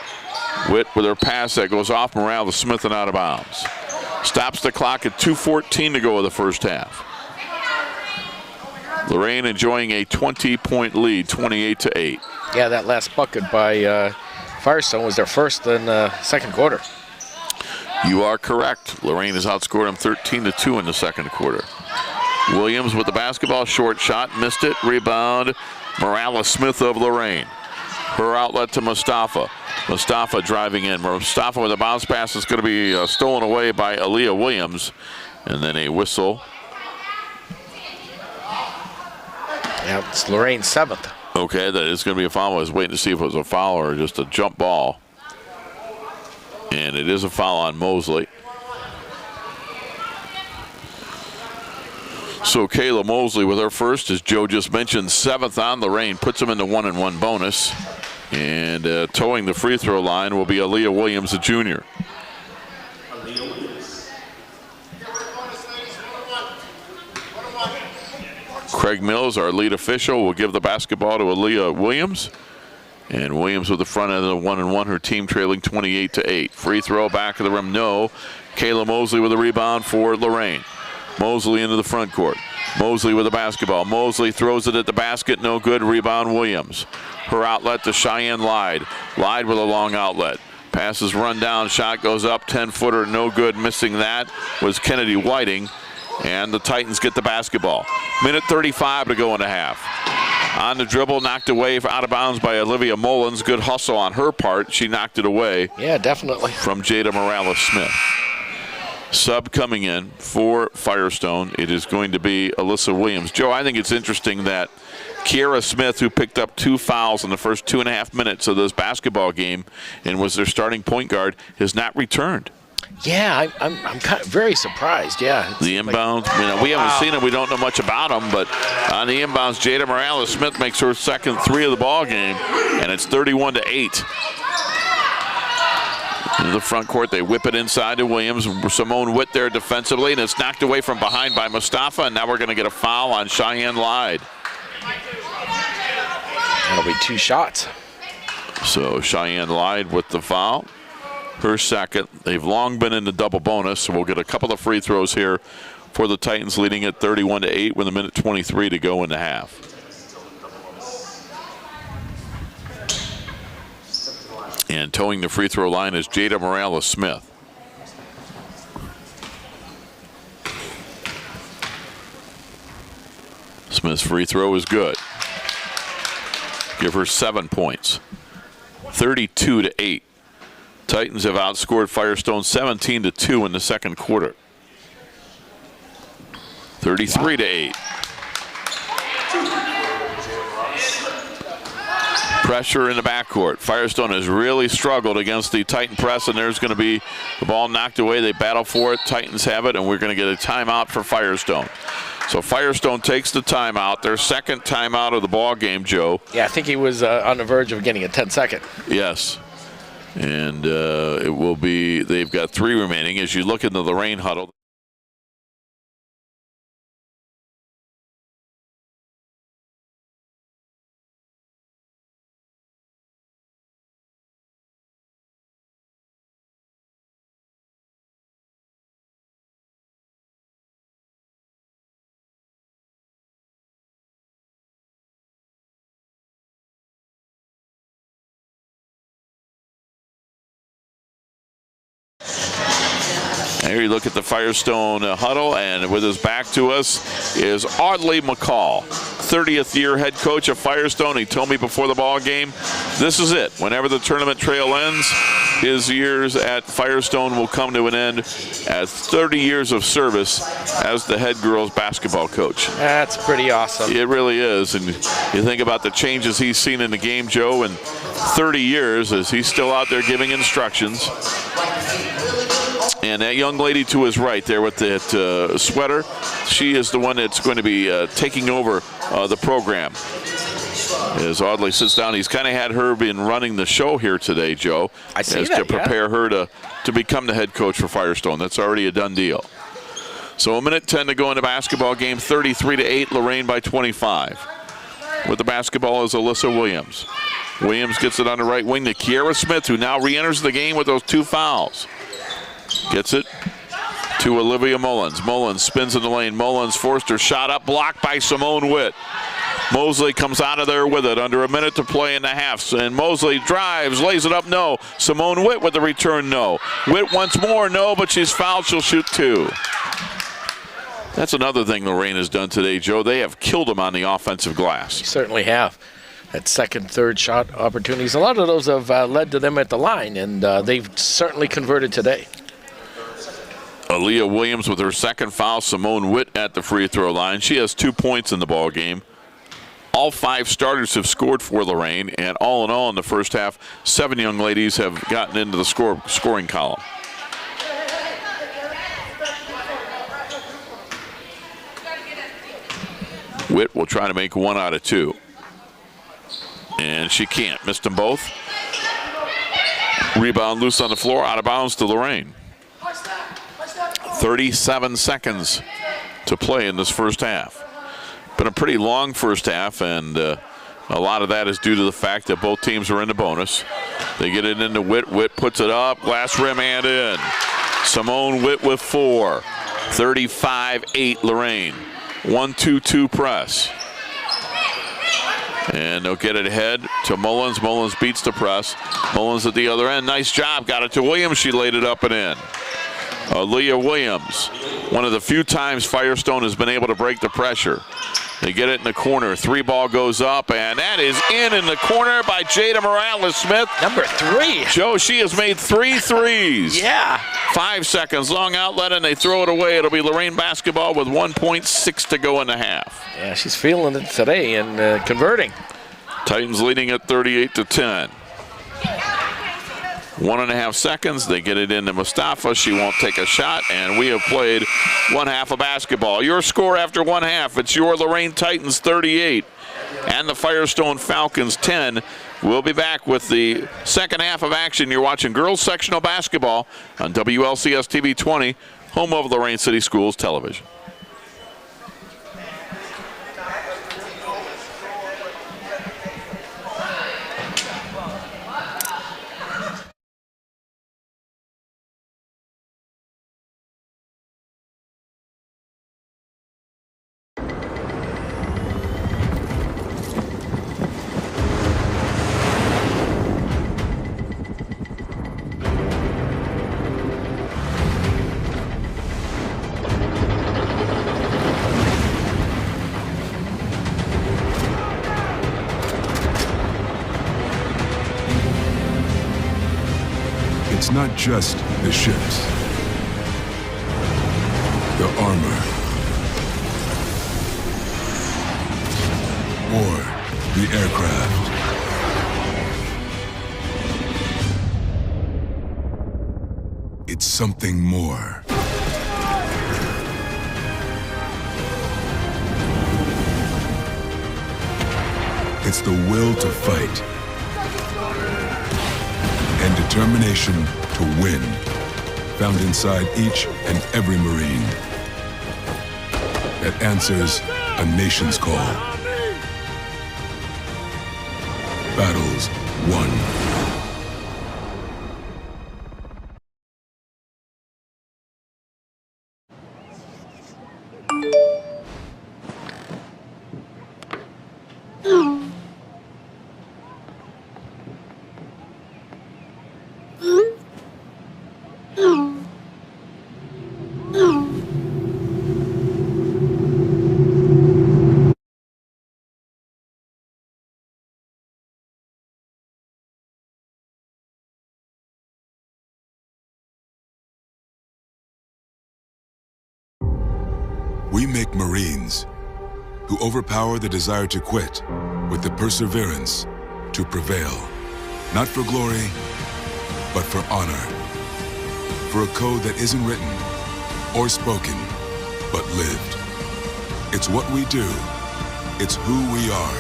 Witt with her pass that goes off Morales-Smith and out of bounds. Stops the clock at 2:14 to go of the first half. Lorain enjoying a 20-point lead, 28-8. Yeah, that last bucket by Firestone was their first in the second quarter. You are correct. Lorain has outscored them 13-2 in the second quarter. Williams with the basketball, short shot, missed it. Rebound, Morales-Smith of Lorain. Her outlet to Mustafa. Mustafa driving in. Mustafa with a bounce pass is going to be stolen away by Aaliyah Williams. And then a whistle. Yeah, it's Lorain's 7th. Okay, that is going to be a foul. I was waiting to see if it was a foul or just a jump ball. And it is a foul on Mosley. So Kayla Mosley with her first, as Joe just mentioned, 7th on Lorain, puts them in the 1-and-1 bonus. And towing the free throw line will be Aaliyah Williams, a junior. Craig Mills, our lead official, will give the basketball to Aaliyah Williams. And Williams with the front end of the 1-and-1, her team trailing 28-8. Free throw, back of the rim, no. Kayla Mosley with a rebound for Lorain. Mosley into the front court. Mosley with the basketball. Mosley throws it at the basket, no good. Rebound Williams. Her outlet to Cheyenne Lyde. Lyde with a long outlet. Passes run down, shot goes up, 10-footer, no good. Missing that was Kennedy Whiting. And the Titans get the basketball. Minute 35 to go in the half. On the dribble, knocked away out of bounds by Olivia Mullins. Good hustle on her part. She knocked it away. Yeah, definitely. From Jada Morales-Smith. Sub coming in for Firestone. It is going to be Alyssa Williams. Joe, I think it's interesting that Kiera Smith, who picked up 2 fouls in the first 2.5 minutes of this basketball game and was their starting point guard, has not returned. Yeah, I'm kind of very surprised. Yeah, the inbound, we haven't seen him. We don't know much about him, but on the inbounds, Jada Morales-Smith makes her second 3 of the ball game, and it's 31-8. In the front court, they whip it inside to Williams. Simone Witt there defensively, and it's knocked away from behind by Mustafa, and now we're going to get a foul on Cheyenne Lyde. That'll be 2 shots. So Cheyenne Lyde with the foul. Her second. They've long been in the double bonus, so we'll get a couple of free throws here for the Titans, leading at 31-8 with a minute 23 to go in the half. And towing the free throw line is Jada Morales-Smith. Smith's free throw is good. Give her 7 points. 32-8. Titans have outscored Firestone 17-2 in the second quarter. 33-8. Pressure in the backcourt. Firestone has really struggled against the Titan press, and there's going to be the ball knocked away. They battle for it. Titans have it, and we're going to get a timeout for Firestone. So Firestone takes the timeout, their second timeout of the ball game, Joe. Yeah, I think he was on the verge of getting a 10-second. Yes. And it will be, they've got 3 remaining. As you look into the Lorain huddle. Here you look at the Firestone huddle, and with his back to us is Audley McCall, 30th year head coach of Firestone. He told me before the ball game, this is it. Whenever the tournament trail ends, his years at Firestone will come to an end as 30 years of service as the head girls basketball coach. That's pretty awesome. It really is. And you think about the changes he's seen in the game, Joe, in 30 years as he's still out there giving instructions. And that young lady to his right there with that sweater, she is the one that's going to be taking over the program. As Audley sits down, he's kind of had her been running the show here today, Joe. I see as that, to prepare her to become the head coach for Firestone. That's already a done deal. So a minute 10 to go in the basketball game, 33-8, Lorain by 25. With the basketball is Alyssa Williams. Williams gets it on the right wing to Kiera Smith, who now re-enters the game with those 2 fouls. Gets it to Olivia Mullins. Mullins spins in the lane. Mullins forced her shot up, blocked by Simone Witt. Mosley comes out of there with it. Under a minute to play in the half. And Mosley drives, lays it up, no. Simone Witt with the return, no. Witt once more, no, but she's fouled. She'll shoot 2. That's another thing Lorain has done today, Joe. They have killed them on the offensive glass. You certainly have. At second, third shot opportunities. A lot of those have led to them at the line, and they've certainly converted today. Aaliyah Williams with her second foul. Simone Witt at the free throw line. She has 2 points in the ball game. All 5 starters have scored for Lorain, and all in all in the first half, 7 young ladies have gotten into the scoring column. Witt will try to make 1 out of 2. And she can't. Missed them both. Rebound loose on the floor, out of bounds to Lorain. 37 seconds to play in this first half. Been a pretty long first half, and a lot of that is due to the fact that both teams are in the bonus. They get it into Witt. Witt puts it up, glass rim and in. Simone Witt with 4. 35-8 Lorain. 1-2-2 press. And they'll get it ahead to Mullins. Mullins beats the press. Mullins at the other end. Nice job. Got it to Williams. She laid it up and in. Aaliyah Williams, one of the few times Firestone has been able to break the pressure. They get it in the corner. 3 ball goes up, and that is in the corner by Jada Morales-Smith. Number 3. Joe, she has made 3 threes. Yeah. 5 seconds, long outlet, and they throw it away. It'll be Lorain basketball with 1.6 to go in the half. Yeah, she's feeling it today and converting. Titans leading at 38-10. 1.5 seconds. They get it into Mustafa. She won't take a shot, and we have played 1 half of basketball. Your score after 1 half, it's your Lorain Titans 38 and the Firestone Falcons 10. We'll be back with the second half of action. You're watching girls sectional basketball on WLCS TV 20, home of Lorain City Schools Television. It's not just the ships, the armor, or the aircraft. It's something more. It's the will to fight and determination to win, found inside each and every Marine that answers a nation's call. Battles won. We make Marines who overpower the desire to quit with the perseverance to prevail. Not for glory, but for honor. For a code that isn't written or spoken, but lived. It's what we do. It's who we are.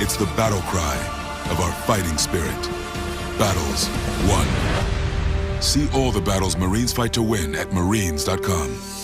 It's the battle cry of our fighting spirit. Battles won. See all the battles Marines fight to win at marines.com.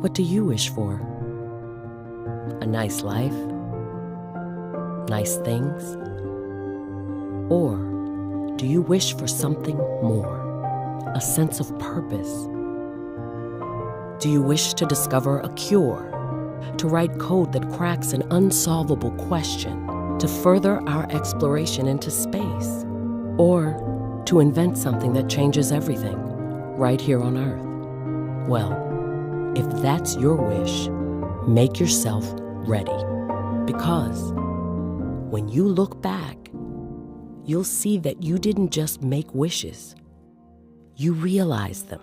What do you wish for? A nice life? Nice things? Or do you wish for something more? A sense of purpose? Do you wish to discover a cure? To write code that cracks an unsolvable question? To further our exploration into space? Or to invent something that changes everything right here on Earth? Well, if that's your wish, make yourself ready. Because when you look back, you'll see that you didn't just make wishes, you realized them.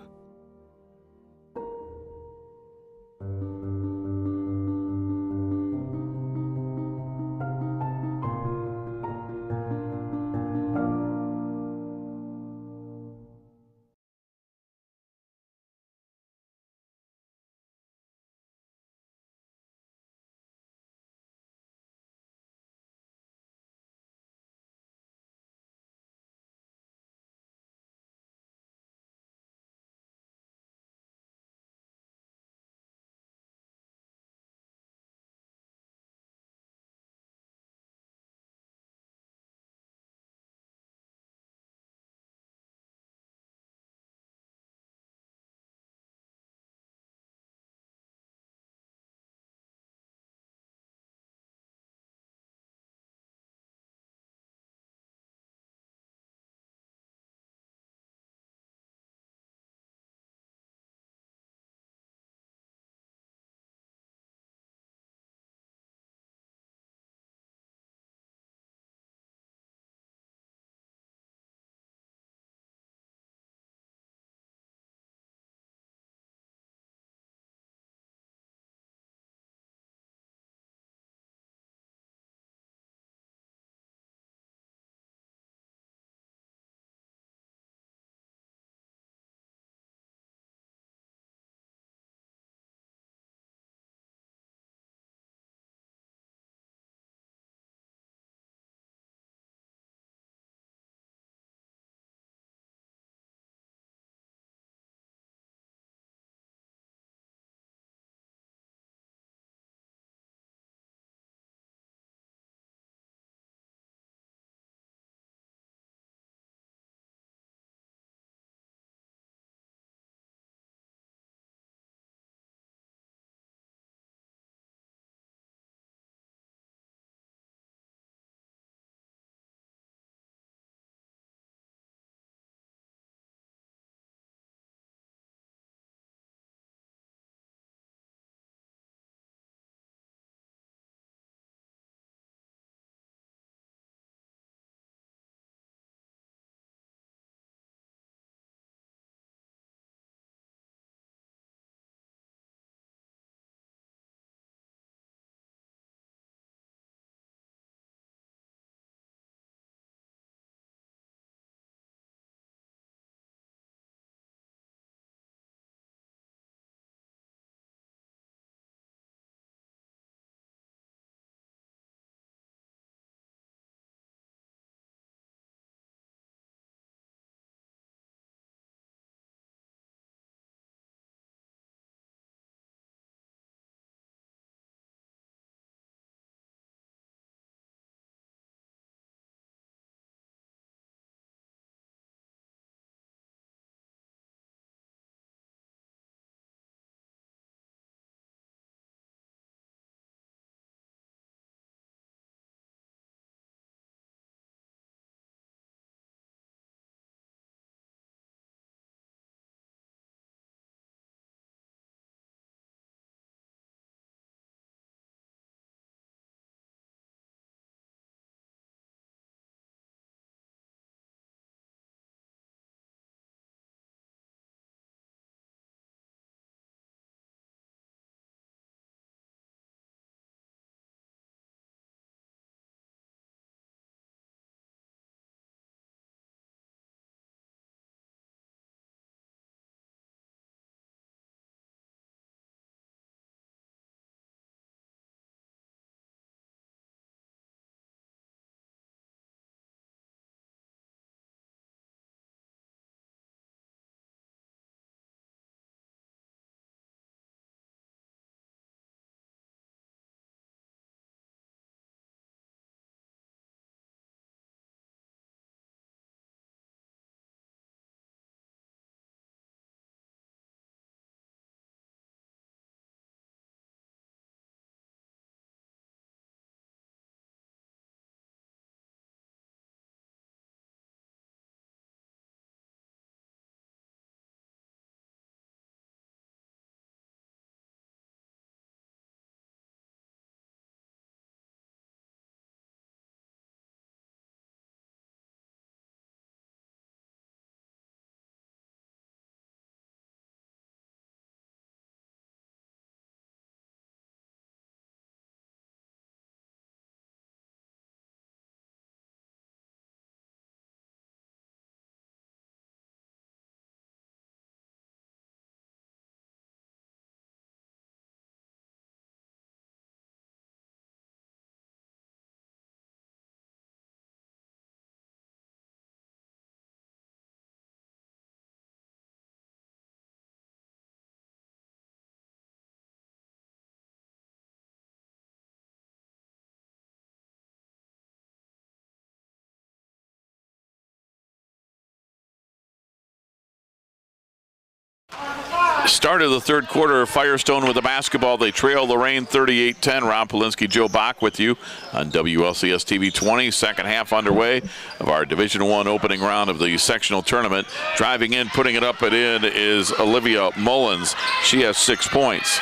Start of the third quarter, Firestone with the basketball. They trail Lorain 38-10. Ron Polinsky, Joe Bach with you on WLCS TV 20. Second half underway of our Division I opening round of the sectional tournament. Driving in, putting it up and in is Olivia Mullins. She has 6 points.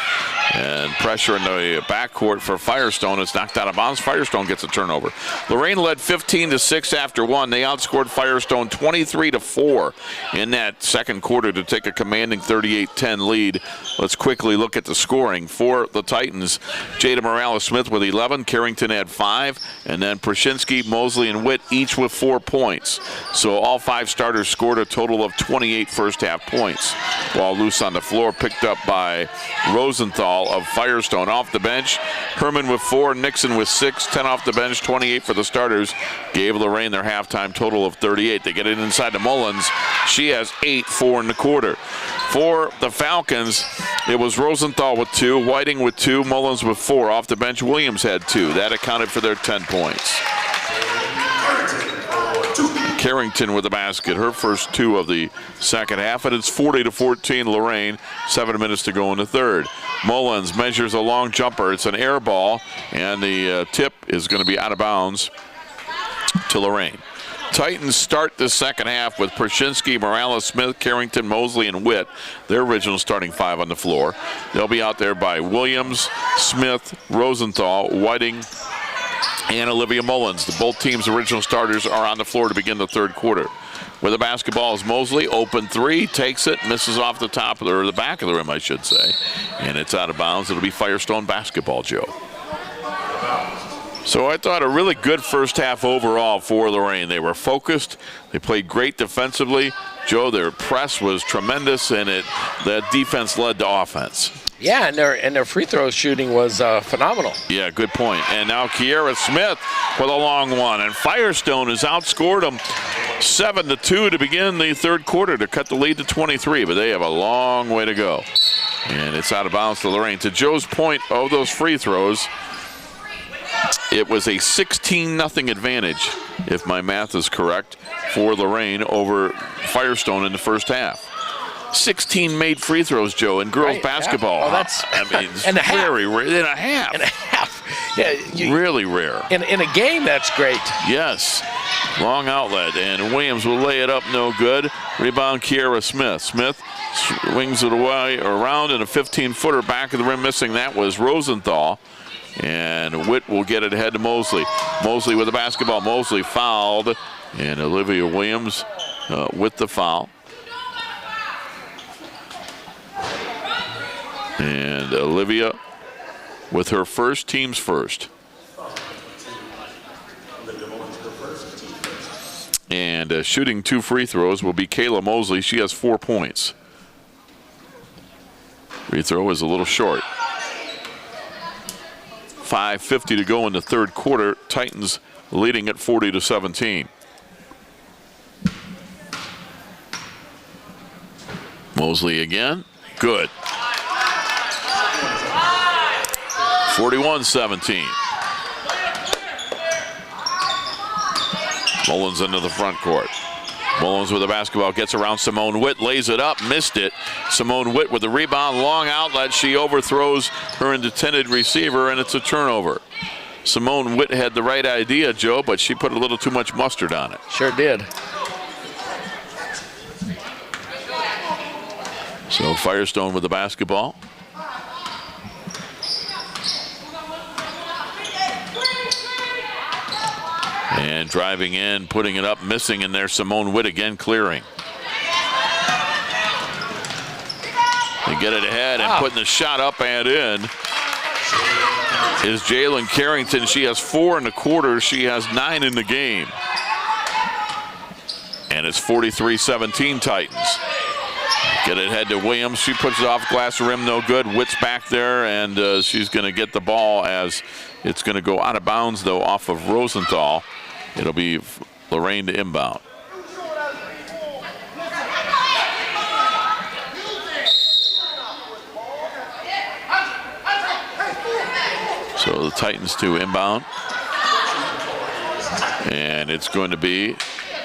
And pressure in the backcourt for Firestone. It's knocked out of bounds. Firestone gets a turnover. Lorain led 15-6 after one. They outscored Firestone 23-4 in that second quarter to take a commanding 38-10 lead. Let's quickly look at the scoring for the Titans. Jada Morales-Smith with 11. Carrington had 5. And then Prashinsky, Mosley, and Witt each with 4 points. So all 5 starters scored a total of 28 first half points. While loose on the floor, picked up by Rosenthal of Firestone. Off the bench, Herman with 4, Nixon with 6, 10 off the bench, 28 for the starters. Gave Lorain their halftime total of 38. They get it inside to Mullins. She has 8, 4 in the quarter. For the Falcons, it was Rosenthal with 2, Whiting with 2, Mullins with 4. Off the bench, Williams had 2. That accounted for their 10 points. Carrington with the basket, her first 2 of the second half, and it's 40-14 Lorain. 7 minutes to go in the third. Mullins measures a long jumper. It's an air ball, and the tip is going to be out of bounds to Lorain. Titans start the second half with Prashinsky, Morales-Smith, Carrington, Mosley, and Witt, their original starting 5 on the floor. They'll be out there by Williams, Smith, Rosenthal, Whiting, and Olivia Mullins. Both teams' original starters are on the floor to begin the third quarter. With the basketball is Mosley, open 3, takes it, misses off the top of the back of the rim, I should say, and it's out of bounds. It'll be Firestone basketball, Joe. So I thought a really good first half overall for Lorain. They were focused. They played great defensively. Joe, their press was tremendous, and that defense led to offense. Yeah, and their free throw shooting was phenomenal. Yeah, good point. And now Kiera Smith with a long one. And Firestone has outscored them 7-2 to begin the third quarter to cut the lead to 23. But they have a long way to go. And it's out of bounds to Lorain. To Joe's point of those free throws, it was a 16-0 advantage, if my math is correct, for Lorain over Firestone in the first half. 16 made free throws, Joe, in girls basketball. Yeah. Oh, that's and very rare. In a half. And a half. Yeah, really rare. In a game, that's great. Yes. Long outlet, and Williams will lay it up, no good. Rebound, Kiera Smith. Smith swings it away around, and a 15-footer back of the rim missing. That was Rosenthal. And Witt will get it ahead to Mosley. Mosley with the basketball. Mosley fouled, and Olivia Williams with the foul. And Olivia with her first, team's first. And shooting 2 free throws will be Kayla Mosley. She has 4 points. Free throw is a little short. 5:50 to go in the third quarter. Titans leading at 40-17. Mosley again. Good. 41-17. Mullins into the front court. Mullins with the basketball, gets around Simone Witt, lays it up, missed it. Simone Witt with the rebound, long outlet. She overthrows her intended receiver, and it's a turnover. Simone Witt had the right idea, Joe, but she put a little too much mustard on it. Sure did. So Firestone with the basketball. And driving in, putting it up, missing in there. Simone Witt again clearing. They get it ahead and putting the shot up and in is Jalen Carrington. She has 4 in the quarter. She has 9 in the game. And it's 43-17 Titans. Get it ahead to Williams. She puts it off glass rim, no good. Witt's back there, and she's going to get the ball as it's going to go out of bounds, though, off of Rosenthal. It'll be Lorain to inbound. So the Titans to inbound. And it's going to be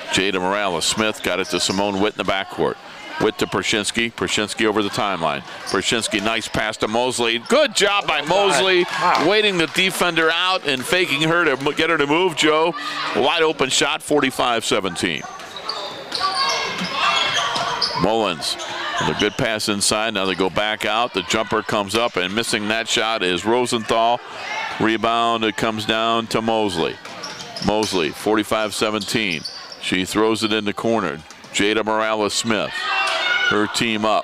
Jada Morales-Smith. Got it to Simone Witt in the backcourt. Witt to Pershinsky. Pershinsky over the timeline. Pershinsky, nice pass to Mosley. Good job by Mosley, waiting the defender out and faking her to get her to move, Joe. Wide open shot, 45-17. Mullins with a good pass inside. Now they go back out. The jumper comes up, and missing that shot is Rosenthal. Rebound, it comes down to Mosley. Mosley, 45-17. She throws it in the corner. Jada Morales-Smith, her team up.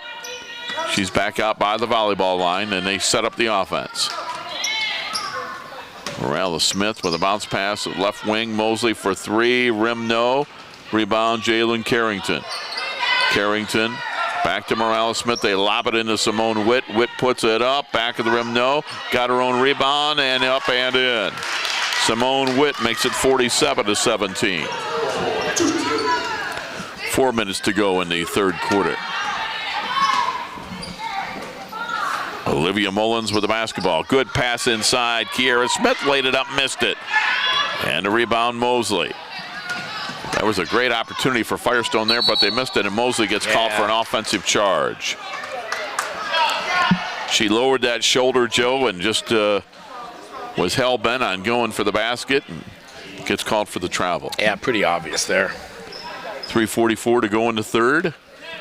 She's back out by the volleyball line, and they set up the offense. Morales-Smith with a bounce pass at left wing. Mosley for three, rim no. Rebound, Jalen Carrington. Carrington back to Morales-Smith. They lob it into Simone Witt. Witt puts it up, back of the rim no. Got her own rebound, and up and in. Simone Witt makes it 47-17. 4 minutes to go in the third quarter. Olivia Mullins with the basketball. Good pass inside. Kiera Smith laid it up, missed it. And a rebound, Mosley. That was a great opportunity for Firestone there, but they missed it, and Mosley gets called for an offensive charge. She lowered that shoulder, Joe, and just was hell-bent on going for the basket, and gets called for the travel. Yeah, pretty obvious there. 3:44 to go in the third.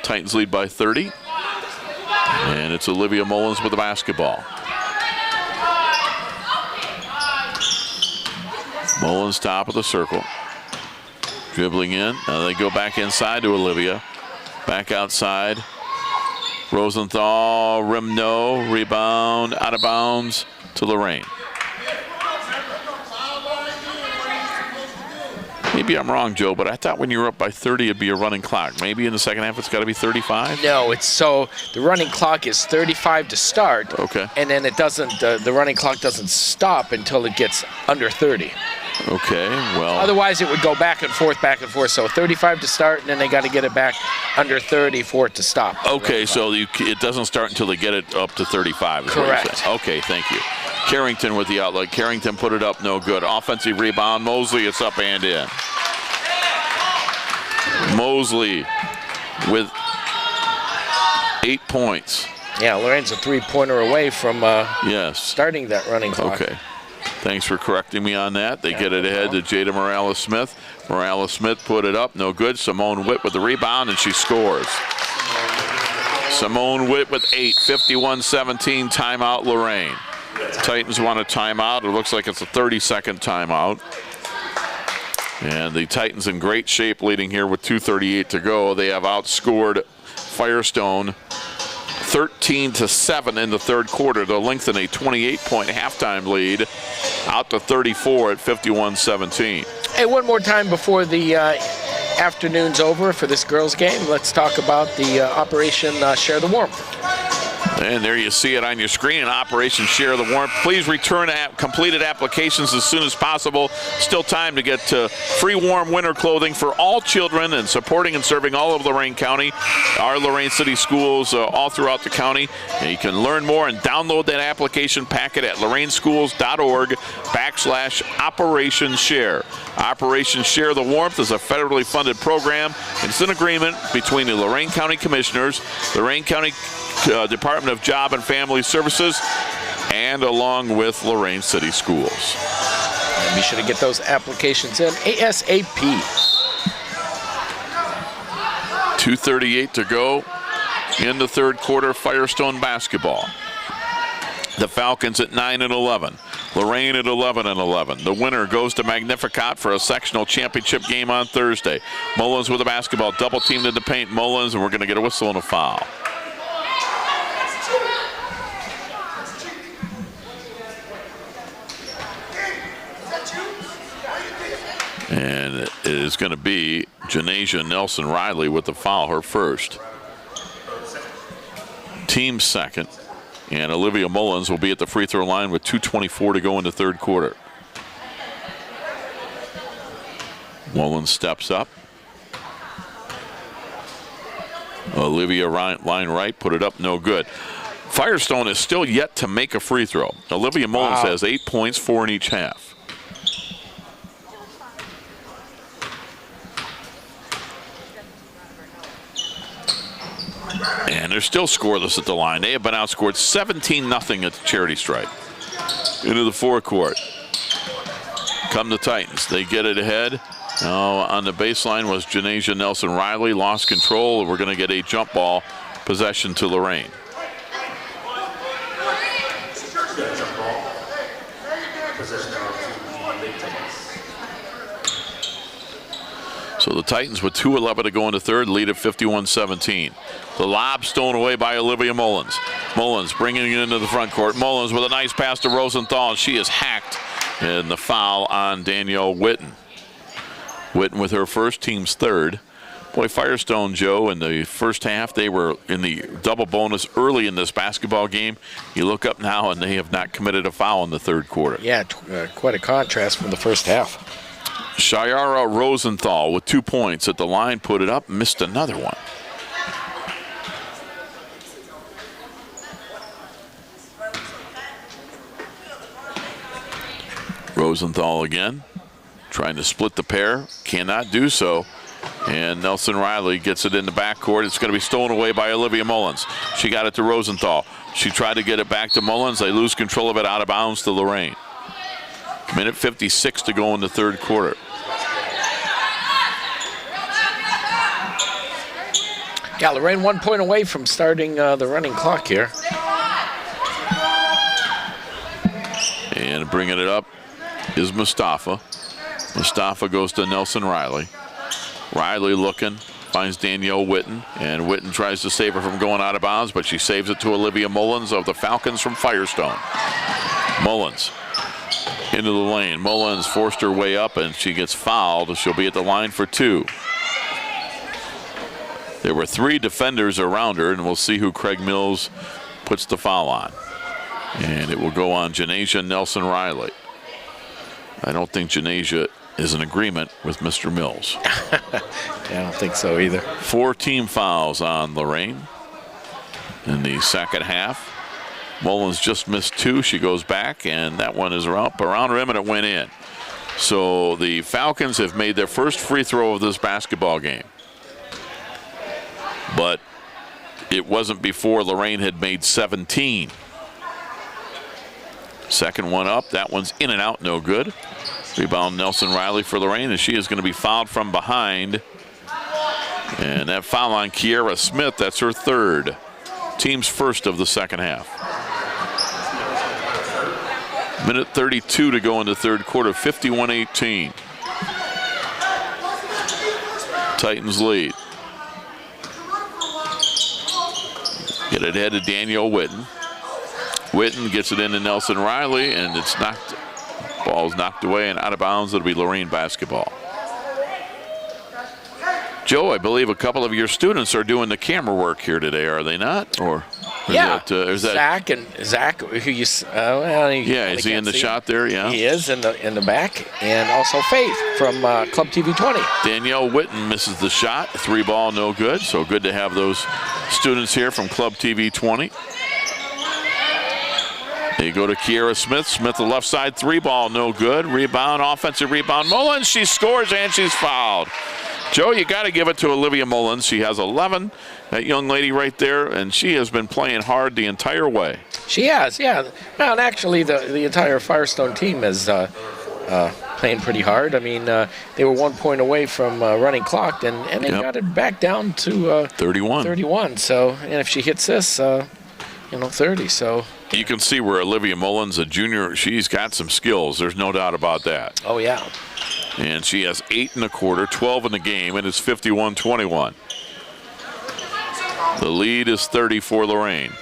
Titans lead by 30. And it's Olivia Mullins with the basketball. Mullins top of the circle. Dribbling in. Now they go back inside to Olivia. Back outside. Rosenthal, rim no. Rebound, out of bounds to Lorain. Maybe I'm wrong, Joe, but I thought when you were up by 30, it'd be a running clock. Maybe in the second half, it's got to be 35? No, it's so the running clock is 35 to start. Okay. And then it doesn't, the running clock doesn't stop until it gets under 30. Okay, well. Otherwise, it would go back and forth. So 35 to start, and then they got to get it back under 30 for it to stop. Okay, so it doesn't start until they get it up to 35. Is correct. What you're saying. Okay, thank you. Carrington with the outlet. Carrington put it up, no good. Offensive rebound. Mosley, it's up and in. Mosley with 8 points. Yeah, Lorain's a three-pointer away from yes. starting that running clock. Okay. Thanks for correcting me on that. They get it ahead to Jada Morales-Smith. Morales-Smith put it up, no good. Simone Witt with the rebound, and she scores. Simone Witt with 8, 51-17, timeout Lorain. Titans want a timeout. It looks like it's a 30-second timeout. And the Titans in great shape, leading here with 2:38 to go. They have outscored Firestone 13-7 in the third quarter to lengthen a 28-point halftime lead out to 34 at 51-17. Hey, one more time before the afternoon's over for this girls' game, let's talk about the Operation Share the Warmth. And there you see it on your screen, Operation Share the Warmth. Please return completed applications as soon as possible. Still time to get free warm winter clothing for all children, and supporting and serving all of Lorain County, our Lorain City schools all throughout the county. And you can learn more and download that application packet at lorainschools.org/Operation Share. Operation Share the Warmth is a federally funded program, and it's an agreement between the Lorain County Commissioners, Lorain County Department of Job and Family Services, and along with Lorain City Schools. And be sure to get those applications in ASAP. 2:38 to go in the third quarter. Firestone basketball. The Falcons at 9-11. Lorain at 11-11. The winner goes to Magnificat for a sectional championship game on Thursday. Mullins with the basketball, double teamed in the paint. Mullins, and we're going to get a whistle and a foul. And it is going to be Janasia Nelson Riley with the foul, her first. Team second. And Olivia Mullins will be at the free throw line with 2:24 to go in the third quarter. Mullins steps up. Olivia line right, put it up, no good. Firestone is still yet to make a free throw. Olivia Mullins has 8 points, 4 in each half. And they're still scoreless at the line. They have been outscored 17-0 at the charity stripe. Into the forecourt. Come the Titans. They get it ahead. Now on the baseline was Janasia Nelson-Riley. Lost control. We're going to get a jump ball possession to Lorain. So the Titans with 2:11 to go in the third, lead at 51-17. The lob stolen away by Olivia Mullins. Mullins bringing it into the front court. Mullins with a nice pass to Rosenthal, and she is hacked. And the foul on Danielle Witten. Witten with her first, team's third. Boy, Firestone, Joe, in the first half, they were in the double bonus early in this basketball game. You look up now, and they have not committed a foul in the third quarter. Yeah, quite a contrast from the first half. Shayara Rosenthal with 2 points at the line, put it up, missed another one. Rosenthal again, trying to split the pair, cannot do so. And Nelson-Riley gets it in the backcourt. It's going to be stolen away by Olivia Mullins. She got it to Rosenthal. She tried to get it back to Mullins. They lose control of it out of bounds to Lorain. Minute 56 to go in the third quarter. Yeah, Lorain 1 point away from starting the running clock here. And bringing it up is Mustafa. Mustafa goes to Nelson-Riley. Riley looking, finds Danielle Witten, and Witten tries to save her from going out of bounds, but she saves it to Olivia Mullins of the Falcons from Firestone. Mullins into the lane. Mullins forced her way up, and she gets fouled. She'll be at the line for 2. There were 3 defenders around her, and we'll see who Craig Mills puts the foul on. And it will go on Janasia Nelson-Riley. I don't think Janasia is in agreement with Mr. Mills. I don't think so either. 4 team fouls on Lorain in the second half. Mullins just missed 2. She goes back, and that one is around rim, and it went in. So the Falcons have made their first free throw of this basketball game. But it wasn't before Lorain had made 17. Second one up. That one's in and out, no good. Rebound Nelson-Riley for Lorain, and she is going to be fouled from behind. And that foul on Kiera Smith, that's her third. Team's first of the second half. Minute 32 to go in the third quarter, 51-18. Titans lead. Get it ahead to Danielle Witten. Witten gets it into Nelson-Riley, and it's knocked. Ball's knocked away and out of bounds. It'll be Lorain basketball. Joe, I believe a couple of your students are doing the camera work here today, are they not? Or yeah, is that Zach, who you is he in the shot there? Yeah, he is in the back, and also Faith from Club TV 20. Danielle Witten misses the shot, 3 ball, no good. So good to have those students here from Club TV 20. They go to Kiera Smith. Smith, the left side, 3 ball, no good. Rebound, offensive rebound. Mullins, she scores and she's fouled. Joe, you got to give it to Olivia Mullins. She has 11, that young lady right there, and she has been playing hard the entire way. She has, yeah. Well, and actually, the entire Firestone team is playing pretty hard. I mean, they were 1 point away from running clock, and they got it back down to 31. So, and if she hits this, 30. So you can see where Olivia Mullins, a junior, she's got some skills. There's no doubt about that. Oh, yeah. And she has 8 in the quarter, 12 in the game, and it's 51-21. The lead is 30 for Lorain.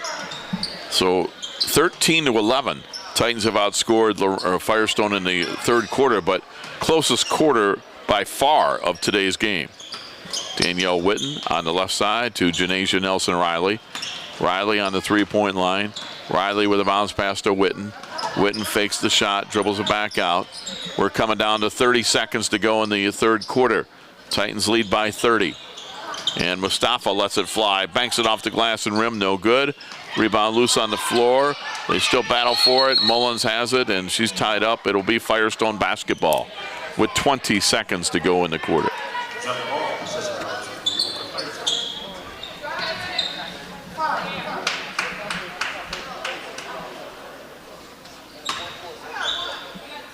So 13-11. Titans have outscored Firestone in the third quarter, but closest quarter by far of today's game. Danielle Witten on the left side to Janasia Nelson-Riley. Riley on the 3-point line. Riley with a bounce pass to Witten. Witten fakes the shot, dribbles it back out. We're coming down to 30 seconds to go in the third quarter. Titans lead by 30. And Mustafa lets it fly, banks it off the glass and rim, no good. Rebound loose on the floor. They still battle for it. Mullins has it, and she's tied up. It'll be Firestone basketball with 20 seconds to go in the quarter.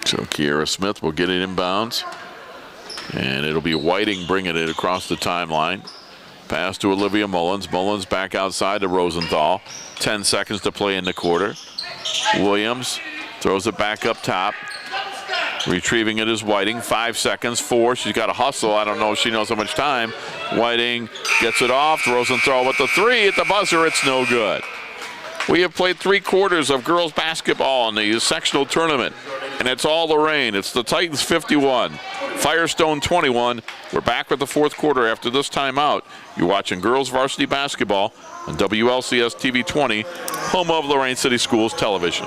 So Kiera Smith will get it inbounds. And it'll be Whiting bringing it across the timeline. Pass to Olivia Mullins. Mullins back outside to Rosenthal. 10 seconds to play in the quarter. Williams throws it back up top. Retrieving it is Whiting. 5 seconds. 4. She's got to hustle. I don't know if she knows how much time. Whiting gets it off. Rosenthal with the 3 at the buzzer. It's no good. We have played 3 quarters of girls basketball in the sectional tournament, and it's all Lorain. It's the Titans 51, Firestone 21. We're back with the 4th quarter after this timeout. You're watching girls varsity basketball on WLCS TV 20, home of Lorain City Schools Television.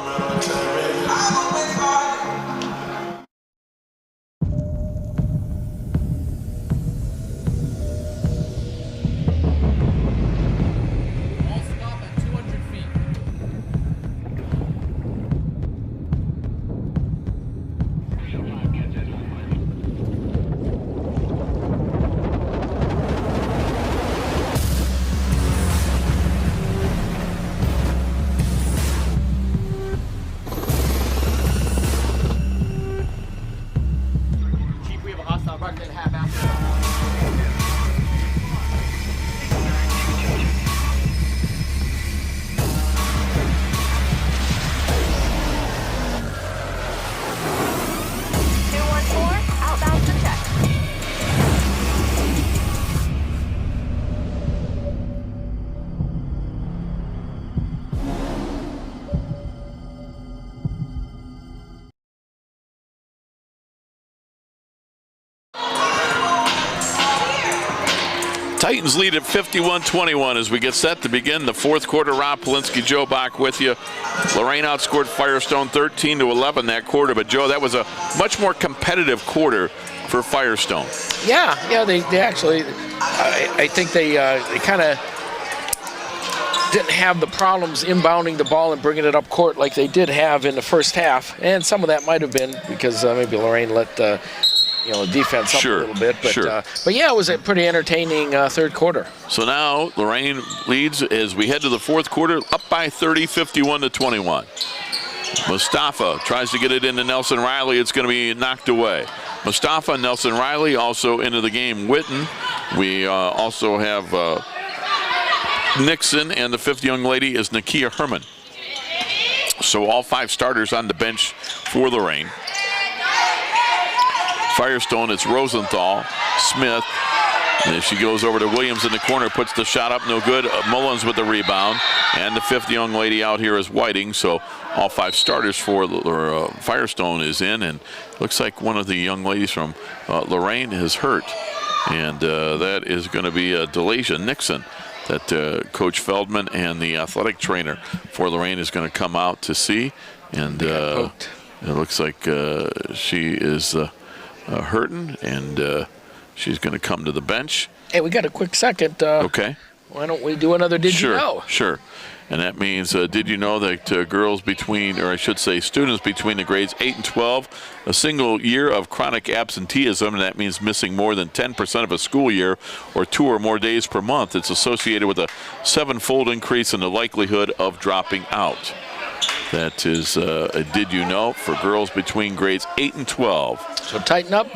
Titans lead at 51-21 as we get set to begin the 4th quarter. Rob Polinsky, Joe Bach with you. Lorain outscored Firestone 13-11 that quarter, but Joe, that was a much more competitive quarter for Firestone. Yeah, they actually, I think they kind of didn't have the problems inbounding the ball and bringing it up court like they did have in the first half, and some of that might have been because maybe Lorain let defense up a little bit. But yeah, it was a pretty entertaining 3rd quarter. So now Lorain leads as we head to the 4th quarter, up by 30, 51-21. Mustafa tries to get it into Nelson Riley. It's going to be knocked away. Mustafa, Nelson Riley also into the game. Witten. We also have Nixon, and the 5th young lady is Nakia Herman. So all 5 starters on the bench for Lorain. Firestone, it's Rosenthal, Smith, and as she goes over to Williams in the corner, puts the shot up, no good. Mullins with the rebound, and the 5th young lady out here is Whiting. So all 5 starters for Firestone is in, and looks like one of the young ladies from Lorain is hurt, and that is going to be Delasia Nixon that Coach Feldman and the athletic trainer for Lorain is going to come out to see, and it looks like she is hurting, and she's going to come to the bench. Hey, we got a quick second. Okay. Why don't we do another Did You Know? Sure. And that means, did you know that girls between, or I should say students between the grades 8 and 12, a single year of chronic absenteeism, and that means missing more than 10% of a school year or 2 or more days per month, it's associated with a 7-fold increase in the likelihood of dropping out. That is a Did You Know for girls between grades 8 and 12. So tighten up.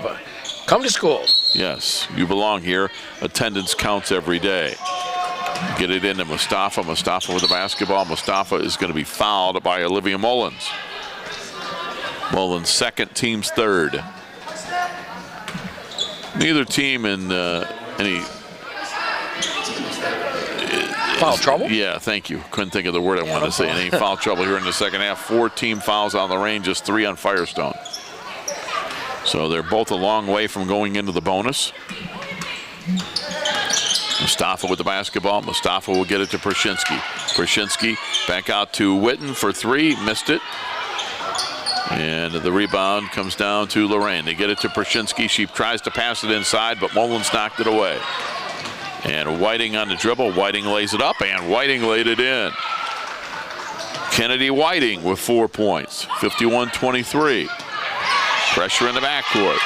Come to school. Yes, you belong here. Attendance counts every day. Get it into Mustafa. Mustafa with the basketball. Mustafa is going to be fouled by Olivia Mullins. Mullins second, team's third. Neither team in any foul trouble? Yeah, thank you. Couldn't think of the word I wanted to say. Any foul trouble here in the second half. 4 team fouls on Lorain, just 3 on Firestone. So they're both a long way from going into the bonus. Mustafa with the basketball. Mustafa will get it to Prashinsky. Prashinsky back out to Witten for 3. Missed it. And the rebound comes down to Lorain. They get it to Prashinsky. She tries to pass it inside, but Mullins knocked it away. And Whiting on the dribble. Whiting lays it up, and Whiting laid it in. Kennedy Whiting with 4 points. 51-23. Pressure in the backcourt.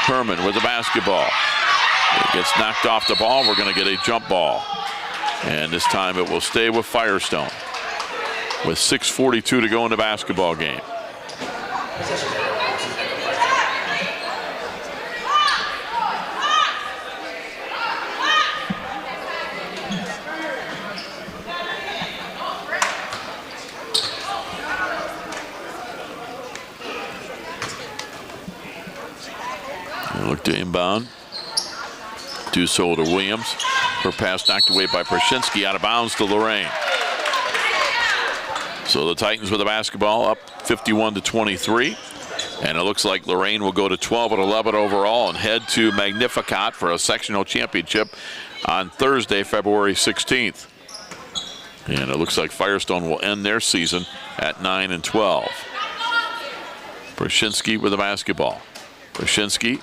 Herman with the basketball. It gets knocked off the ball. We're going to get a jump ball. And this time it will stay with Firestone with 6:42 to go in the basketball game. Look to inbound. Do so to Williams. Her pass knocked away by Prashinsky, out of bounds to Lorain. So the Titans with the basketball up 51-23. And it looks like Lorain will go to 12-11 overall and head to Magnificat for a sectional championship on Thursday, February 16th. And it looks like Firestone will end their season at 9-12. Prashinsky with the basketball. Prashinsky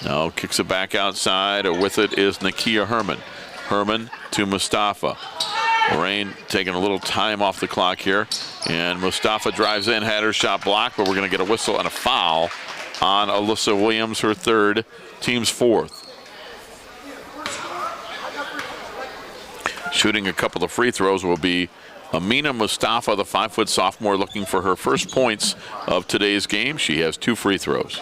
now kicks it back outside. With it is Nakia Herman. Herman to Mustafa. Lorain taking a little time off the clock here. And Mustafa drives in, had her shot blocked, but we're going to get a whistle and a foul on Alyssa Williams, her third, team's fourth. Shooting a couple of free throws will be Amina Mustafa, the 5-foot sophomore, looking for her first points of today's game. She has 2 free throws.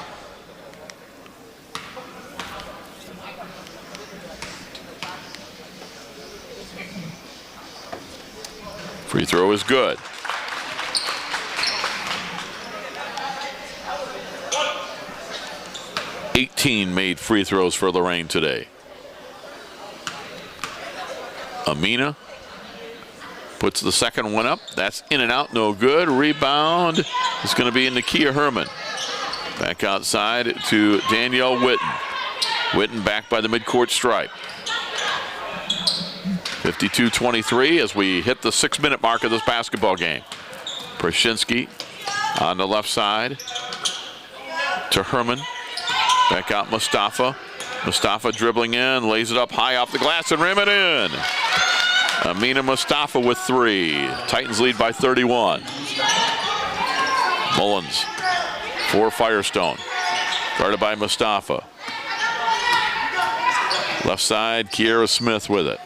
Free throw is good. Eighteen made free throws for Lorain today. Amina puts the second one up. That's in and out, no good. Rebound is going to be Nakia Herman. Back outside to Danielle Witten. Witten back by the midcourt stripe. 52-23 as we hit the 6-minute mark of this basketball game. Prashinsky on the left side to Herman. Back out Mustafa. Mustafa dribbling in, lays it up high off the glass and rim it in. Amina Mustafa with 3. Titans lead by 31. Mullins for Firestone. Guarded by Mustafa. Left side, Kiera Smith with it.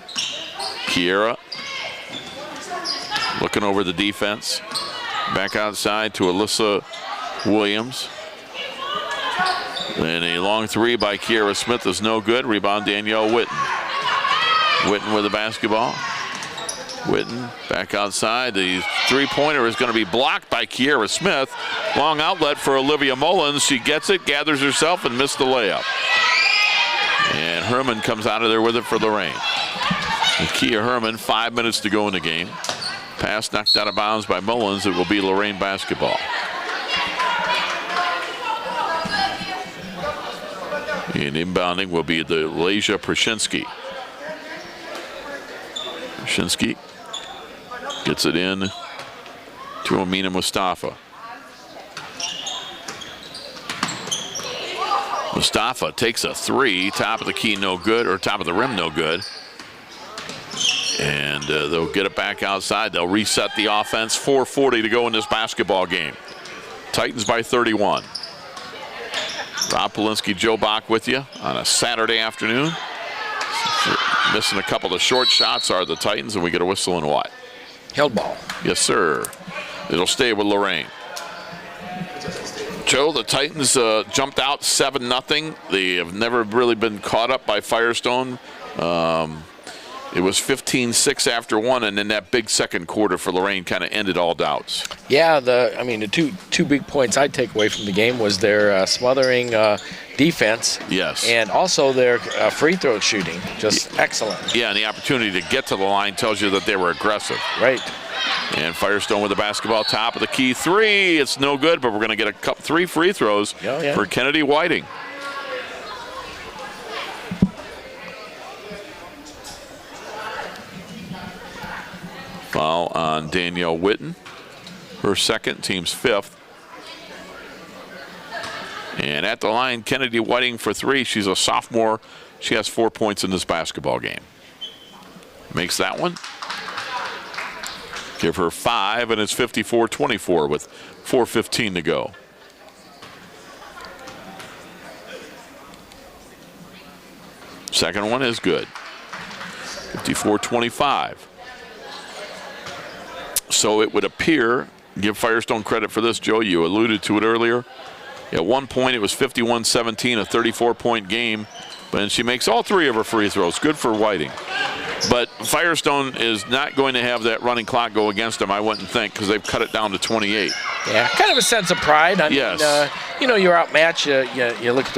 Kiera looking over the defense. Back outside to Alyssa Williams. And a long 3 by Kiera Smith is no good. Rebound Danielle Witten. Witten with the basketball. Witten back outside. The 3-pointer is going to be blocked by Kiera Smith. Long outlet for Olivia Mullins. She gets it, gathers herself, and missed the layup. And Herman comes out of there with it for Lorain. Nakia Herman, 5 minutes to go in the game. Pass knocked out of bounds by Mullins. It will be Lorain basketball. And inbounding will be the Leja Prashinsky. Prashinsky gets it in to Amina Mustafa. Mustafa takes a 3, top of the key no good, or top of the rim no good. And they'll get it back outside. They'll reset the offense. 4:40 to go in this basketball game. Titans by 31. Rob Polinsky, Joe Bach with you on a Saturday afternoon. Missing a couple of short shots are the Titans, and we get a whistle and what? Held ball. Yes, sir. It'll stay with Lorain. Joe, the Titans jumped out 7-0. They have never really been caught up by Firestone. It was 15-6 after 1, and then that big second quarter for Lorain kind of ended all doubts. Yeah, the two big points I'd take away from the game was their smothering defense. Yes. And also their free throw shooting, just excellent. Yeah, and the opportunity to get to the line tells you that they were aggressive. Right. And Firestone with the basketball, top of the key 3. It's no good, but we're going to get 3 free throws for Kennedy Whiting. Foul on Danielle Witten, her second, team's 5th. And at the line, Kennedy Whiting for 3. She's a sophomore. She has 4 points in this basketball game. Makes that one. Give her 5, and it's 54-24 with 4:15 to go. Second one is good. 54-25. So it would appear, give Firestone credit for this, Joe, you alluded to it earlier. At one point it was 51-17, a 34-point game, but she makes all 3 of her free throws. Good for Whiting. But Firestone is not going to have that running clock go against them, I wouldn't think, because they've cut it down to 28. Yeah, kind of a sense of pride. I mean, you're outmatched. You look at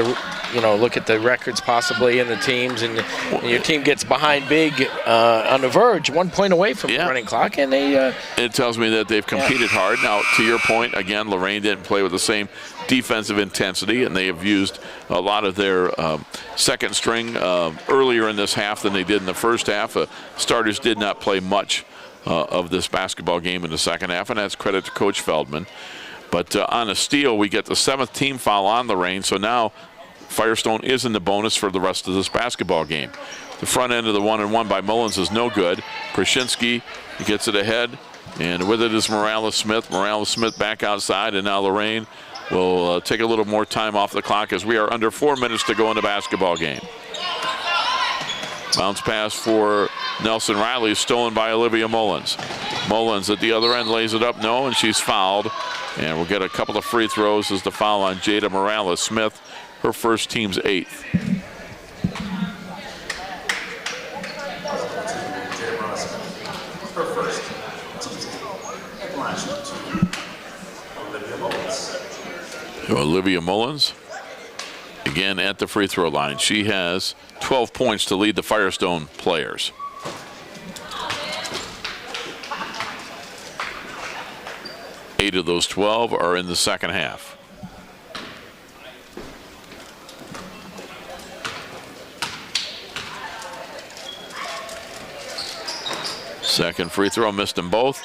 look at the records possibly in the teams, and your team gets behind big on the verge, 1 point away from the running clock, and they... It tells me that they've competed hard. Now, to your point, again, Lorain didn't play with the same defensive intensity, and they have used a lot of their second string earlier in this half than they did in the first half. Starters did not play much of this basketball game in the second half, and that's credit to Coach Feldman. But on a steal, we get the 7th team foul on Lorain, so now Firestone is in the bonus for the rest of this basketball game. The front end of the 1-and-1 by Mullins is no good. Prashinsky gets it ahead, and with it is Morales-Smith. Morales-Smith back outside, and now Lorain will take a little more time off the clock as we are under 4 minutes to go in the basketball game. Bounce pass for Nelson Riley is stolen by Olivia Mullins. Mullins at the other end lays it up, no, and she's fouled. And we'll get a couple of free throws as the foul on Jada Morales-Smith, her first, team's 8th. So Olivia Mullins, again at the free throw line. She has 12 points to lead the Firestone players. Eight of those 12 are in the second half. Second free throw, missed them both.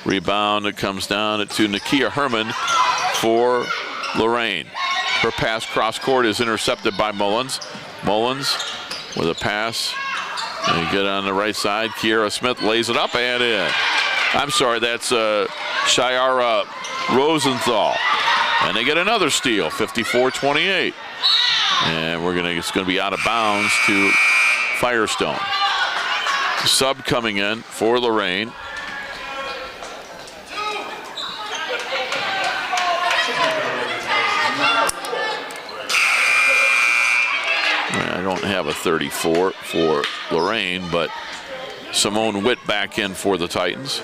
Rebound, it comes down to Nakia Herman for Lorain. Her pass cross court is intercepted by Mullins. Mullins with a pass. And you get on the right side. Kiera Smith lays it up and in. I'm sorry, that's Shiara Rosenthal. And they get another steal, 54-28. And it's going to be out of bounds to Firestone. Sub coming in for Lorain. I don't have a 34 for Lorain, but Simone Witt back in for the Titans.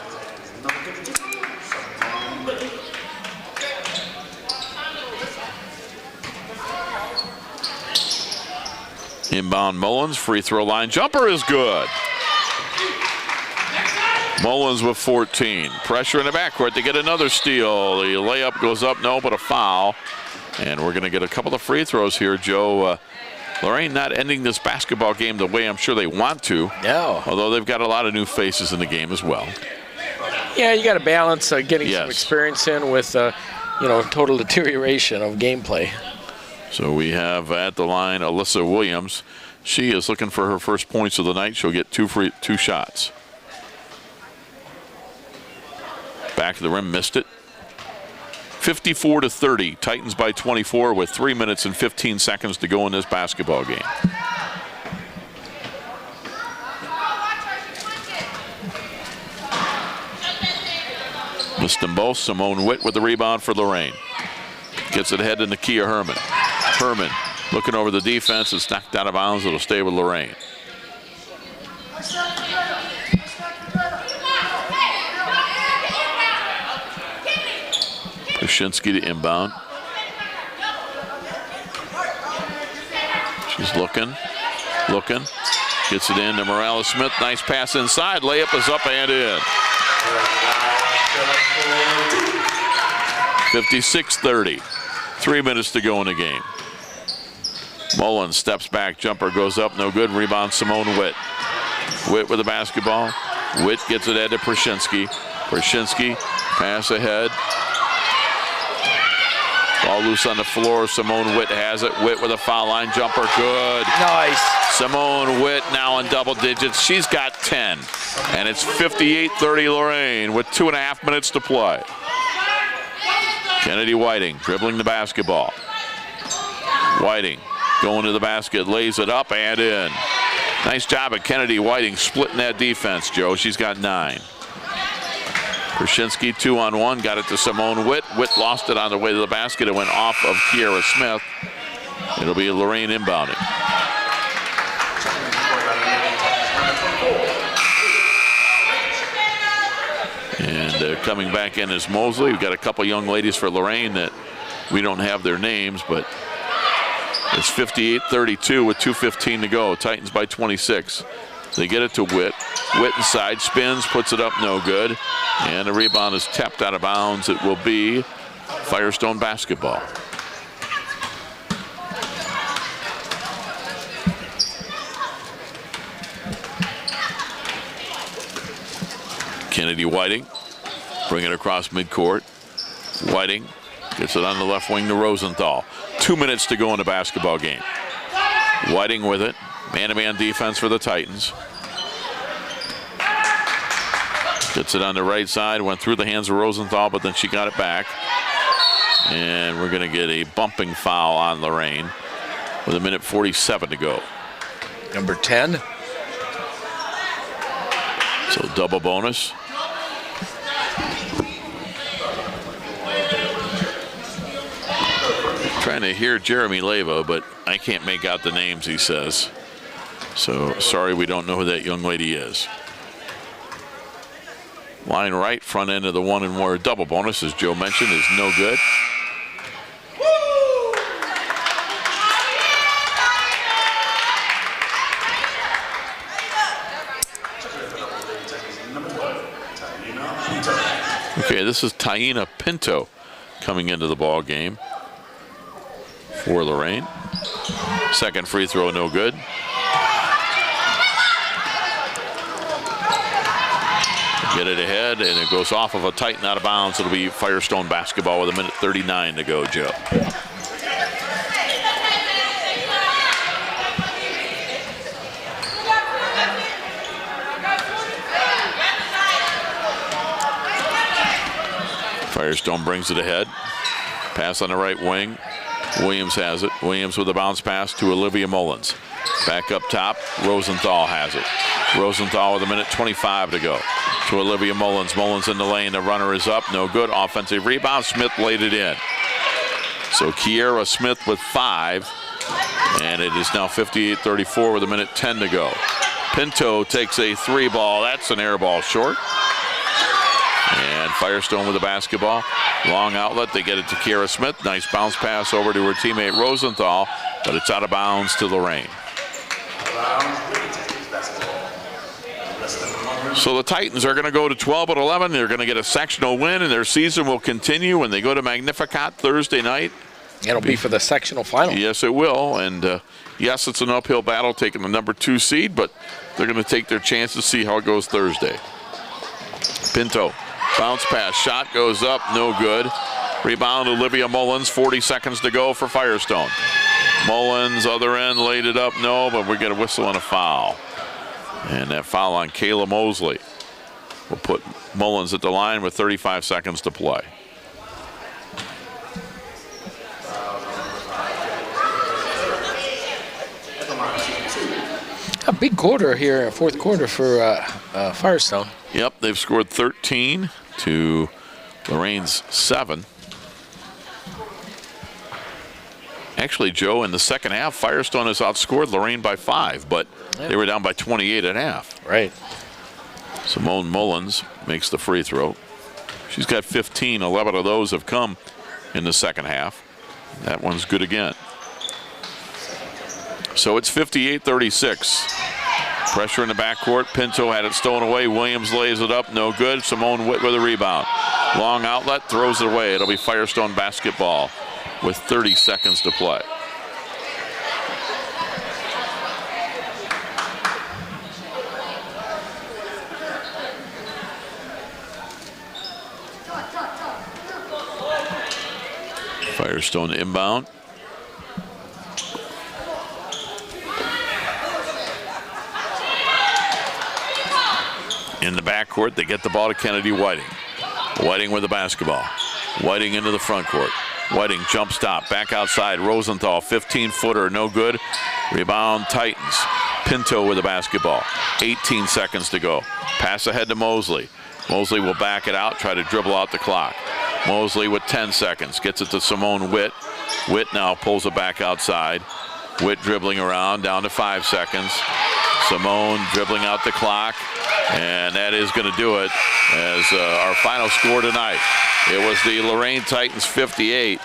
Inbound Mullins, free throw line jumper is good. Mullins with 14. Pressure in the backcourt to get another steal. The layup goes up, no, but a foul. And we're going to get a couple of free throws here, Joe. Lorain not ending this basketball game the way I'm sure they want to. No. Although they've got a lot of new faces in the game as well. Yeah, you got to balance getting some experience in with, total deterioration of gameplay. So we have at the line Alyssa Williams. She is looking for her first points of the night. She'll get two shots. Back of the rim, missed it. 54-30, Titans by 24 with 3 minutes and 15 seconds to go in this basketball game. Missed them both. Simone Witt with the rebound for Lorain. Gets it ahead to Nakia Herman. Herman looking over the defense. It's knocked out of bounds. It'll stay with Lorain. Prashinsky to inbound. She's looking. Gets it in to Morales-Smith. Nice pass inside. Layup is up and in. 56-30. 3 minutes to go in the game. Mullins steps back. Jumper goes up. No good. Rebound Simone Witt. Witt with the basketball. Witt gets it ahead to Prashinsky. Prashinsky pass ahead. Ball loose on the floor. Simone Witt has it. Witt with a foul line jumper. Good. Nice. Simone Witt now in double digits. She's got 10. And it's 58-30 Lorain with 2.5 minutes to play. Kennedy Whiting dribbling the basketball. Whiting going to the basket. Lays it up and in. Nice job at Kennedy Whiting splitting that defense, Joe. She's got 9. Prashinsky 2-on-1, got it to Simone Witt. Witt lost it on the way to the basket. It went off of Kiera Smith. It'll be Lorain inbounding. And coming back in is Mosley. We've got a couple young ladies for Lorain that we don't have their names, but It's 58-32 with 2:15 to go. Titans by 26. They get it to Witt. Witt inside, spins, puts it up, no good. And the rebound is tapped out of bounds. It will be Firestone basketball. Kennedy Whiting, bring it across midcourt. Whiting gets it on the left wing to Rosenthal. 2 minutes to go in the basketball game. Whiting with it. Man-to-man defense for the Titans. Gets it on the right side. Went through the hands of Rosenthal, but then she got it back. And we're going to get a bumping foul on Lorain with 1:47 to go. Number 10. So double bonus. Trying to hear Jeremy Leva, but I can't make out the names he says. So sorry, we don't know who that young lady is. Line right, front end of the one and more double bonus, as Joe mentioned, is no good. Okay, this is Taina Pinto coming into the ball game for Lorain. Second free throw, no good. Get it ahead, and it goes off of a Titan out of bounds. It'll be Firestone basketball with 1:39 to go, Joe. Firestone brings it ahead. Pass on the right wing. Williams has it. Williams with a bounce pass to Olivia Mullins. Back up top, Rosenthal has it. Rosenthal with 1:25 to go. To Olivia Mullins. Mullins in the lane. The runner is up. No good. Offensive rebound. Smith laid it in. So Kiera Smith with 5. And it is now 58-34 with 1:10 to go. Pinto takes a 3 ball. That's an air ball short. And Firestone with the basketball. Long outlet. They get it to Kiera Smith. Nice bounce pass over to her teammate Rosenthal. But it's out of bounds to Lorain. So the Titans are going to go to 12-11. They're going to get a sectional win, and their season will continue when they go to Magnificat Thursday night. It'll be for the sectional final. Yes, it will. And yes, it's an uphill battle taking the number 2 seed, but they're going to take their chances, see how it goes Thursday. Pinto, bounce pass, shot goes up, no good. Rebound, Olivia Mullins, 40 seconds to go for Firestone. Mullins, other end, laid it up, no, but we get a whistle and a foul. And that foul on Kayla Mosley will put Mullins at the line with 35 seconds to play. A big quarter here, fourth quarter for Firestone. Yep, they've scored 13 to Lorain's 7. Actually, Joe, in the second half, Firestone has outscored Lorain by 5, but they were down by 28 at half. Right. Simone Mullins makes the free throw. She's got 15. 11 of those have come in the second half. That one's good again. So it's 58-36. Pressure in the backcourt. Pinto had it stolen away. Williams lays it up. No good. Simone Witt with a rebound. Long outlet. Throws it away. It'll be Firestone basketball with 30 seconds to play. Firestone inbound. In the backcourt, they get the ball to Kennedy Whiting. Whiting with the basketball. Whiting into the front court. Whiting jump stop, back outside. Rosenthal, 15-footer, no good. Rebound, Titans. Pinto with the basketball. 18 seconds to go. Pass ahead to Mosley. Mosley will back it out, try to dribble out the clock. Mosley with 10 seconds, gets it to Simone Witt. Witt now pulls it back outside. Witt dribbling around, down to 5 seconds. Simone dribbling out the clock, and that is going to do it as our final score tonight. It was the Lorain Titans 58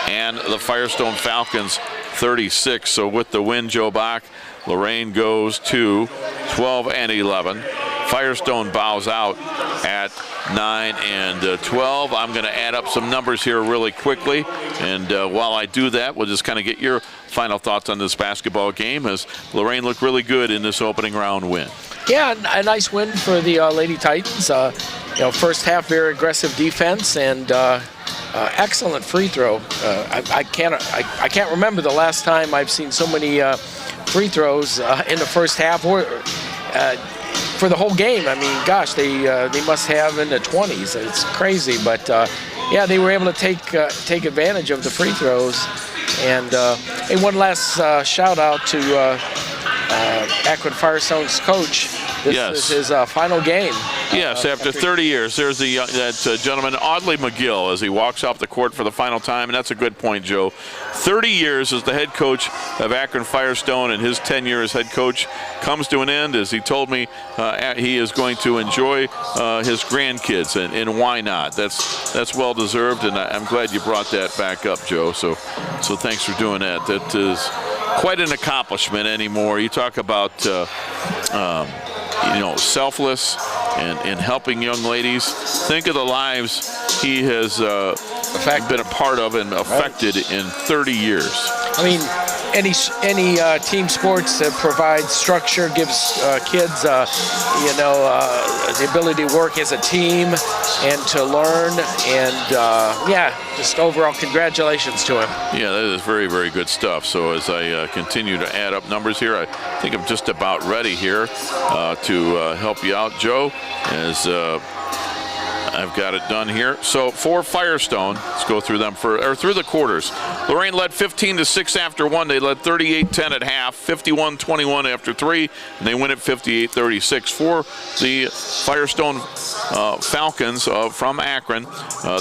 and the Firestone Falcons 36. So with the win, Joe Bach, Lorain goes to 12 and 11. Firestone bows out at 9 and 12. I'm going to add up some numbers here really quickly, and while I do that, we'll just kind of get your final thoughts on this basketball game, as Lorain looked really good in this opening round win. Yeah, a nice win for the Lady Titans. First half, very aggressive defense and excellent free throw. I can't remember the last time I've seen so many free throws in the first half or for the whole game. I mean, gosh, they must have in the 20s. It's crazy, but yeah, they were able to take advantage of the free throws. And one last shout out to Akron Firestone's coach. This is his final game. Yes, after 30 years, there's that gentleman, Audley McGill, as he walks off the court for the final time, and that's a good point, Joe. 30 years as the head coach of Akron Firestone, and his tenure as head coach comes to an end, as he told me he is going to enjoy his grandkids, and why not? That's well deserved, and I'm glad you brought that back up, Joe. So thanks for doing that. That is quite an accomplishment anymore. You talk about selfless and helping young ladies. Think of the lives he has been a part of and affected in 30 years. I mean, any team sports that provides structure, gives kids the ability to work as a team and to learn, and just overall congratulations to him. Yeah, that is very, very good stuff. So as I continue to add up numbers here, I think I'm just about ready here to help you out, Joe, as I've got it done here. So for Firestone, let's go through them through the quarters. Lorain led 15-6 after 1. They led 38-10 at half, 51-21 after 3, and they win at 58-36. For the Firestone Falcons from Akron,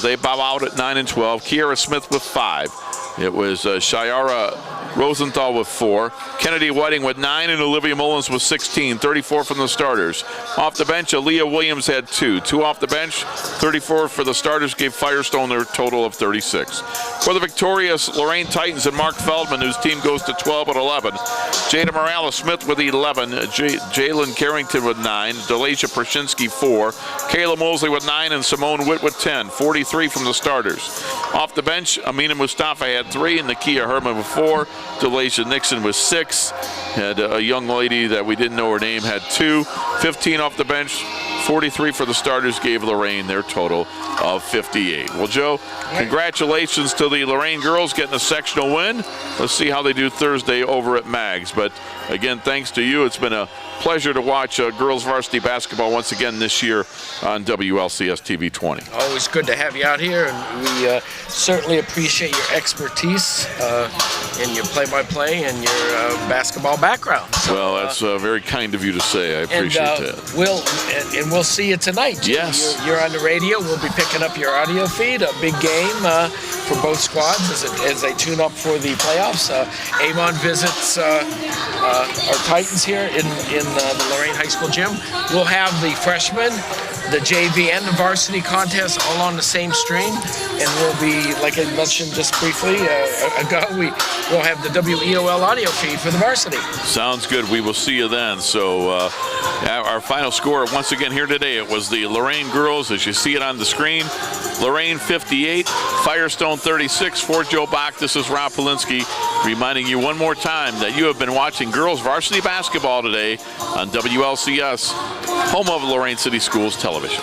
they bow out at 9 and 12. Kiara Smith with 5. It was Shiara Rosenthal with 4, Kennedy Whiting with 9, and Olivia Mullins with 16, 34 from the starters. Off the bench, Aaliyah Williams had 2 off the bench, 34 for the starters, gave Firestone their total of 36. For the victorious Lorain Titans and Mark Feldman, whose team goes to 12 and 11, Jada Morales-Smith with 11, Jalen Carrington with 9, Delasha Pershinsky 4, Kayla Mosley with 9, and Simone Witt with 10, 43 from the starters. Off the bench, Amina Mustafa had 3, and Nakia Herman with 4, Delasha Nixon with 6, had a young lady that we didn't know her name had 2, 15 off the bench, 43 for the starters, gave Lorain their total of 58. Well, Joe, congratulations to the Lorain girls getting a sectional win. Let's see how they do Thursday over at Mags. But again, thanks to you. It's been a pleasure to watch girls varsity basketball once again this year on WLCS TV 20. Always good to have you out here, and we certainly appreciate your expertise in your play-by-play and your basketball background. So, well, that's very kind of you to say. I appreciate that. We'll see you tonight. Yes. You're on the radio. We'll be picking up your audio feed. A big game for both squads as they tune up for the playoffs. Avon visits our Titans here in the Lorain High School gym. We'll have the freshmen, the JV, and the varsity contest all on the same stream, and we'll be, like I mentioned just briefly ago, we'll have the WEOL audio feed for the varsity. Sounds good. We will see you then. So our final score once again here today, it was the Lorain girls, as you see it on the screen. Lorain 58, Firestone 36. For Joe Bach, this is Rob Polinsky reminding you one more time that you have been watching girls varsity basketball today on WLCS, home of Lorain City Schools Television.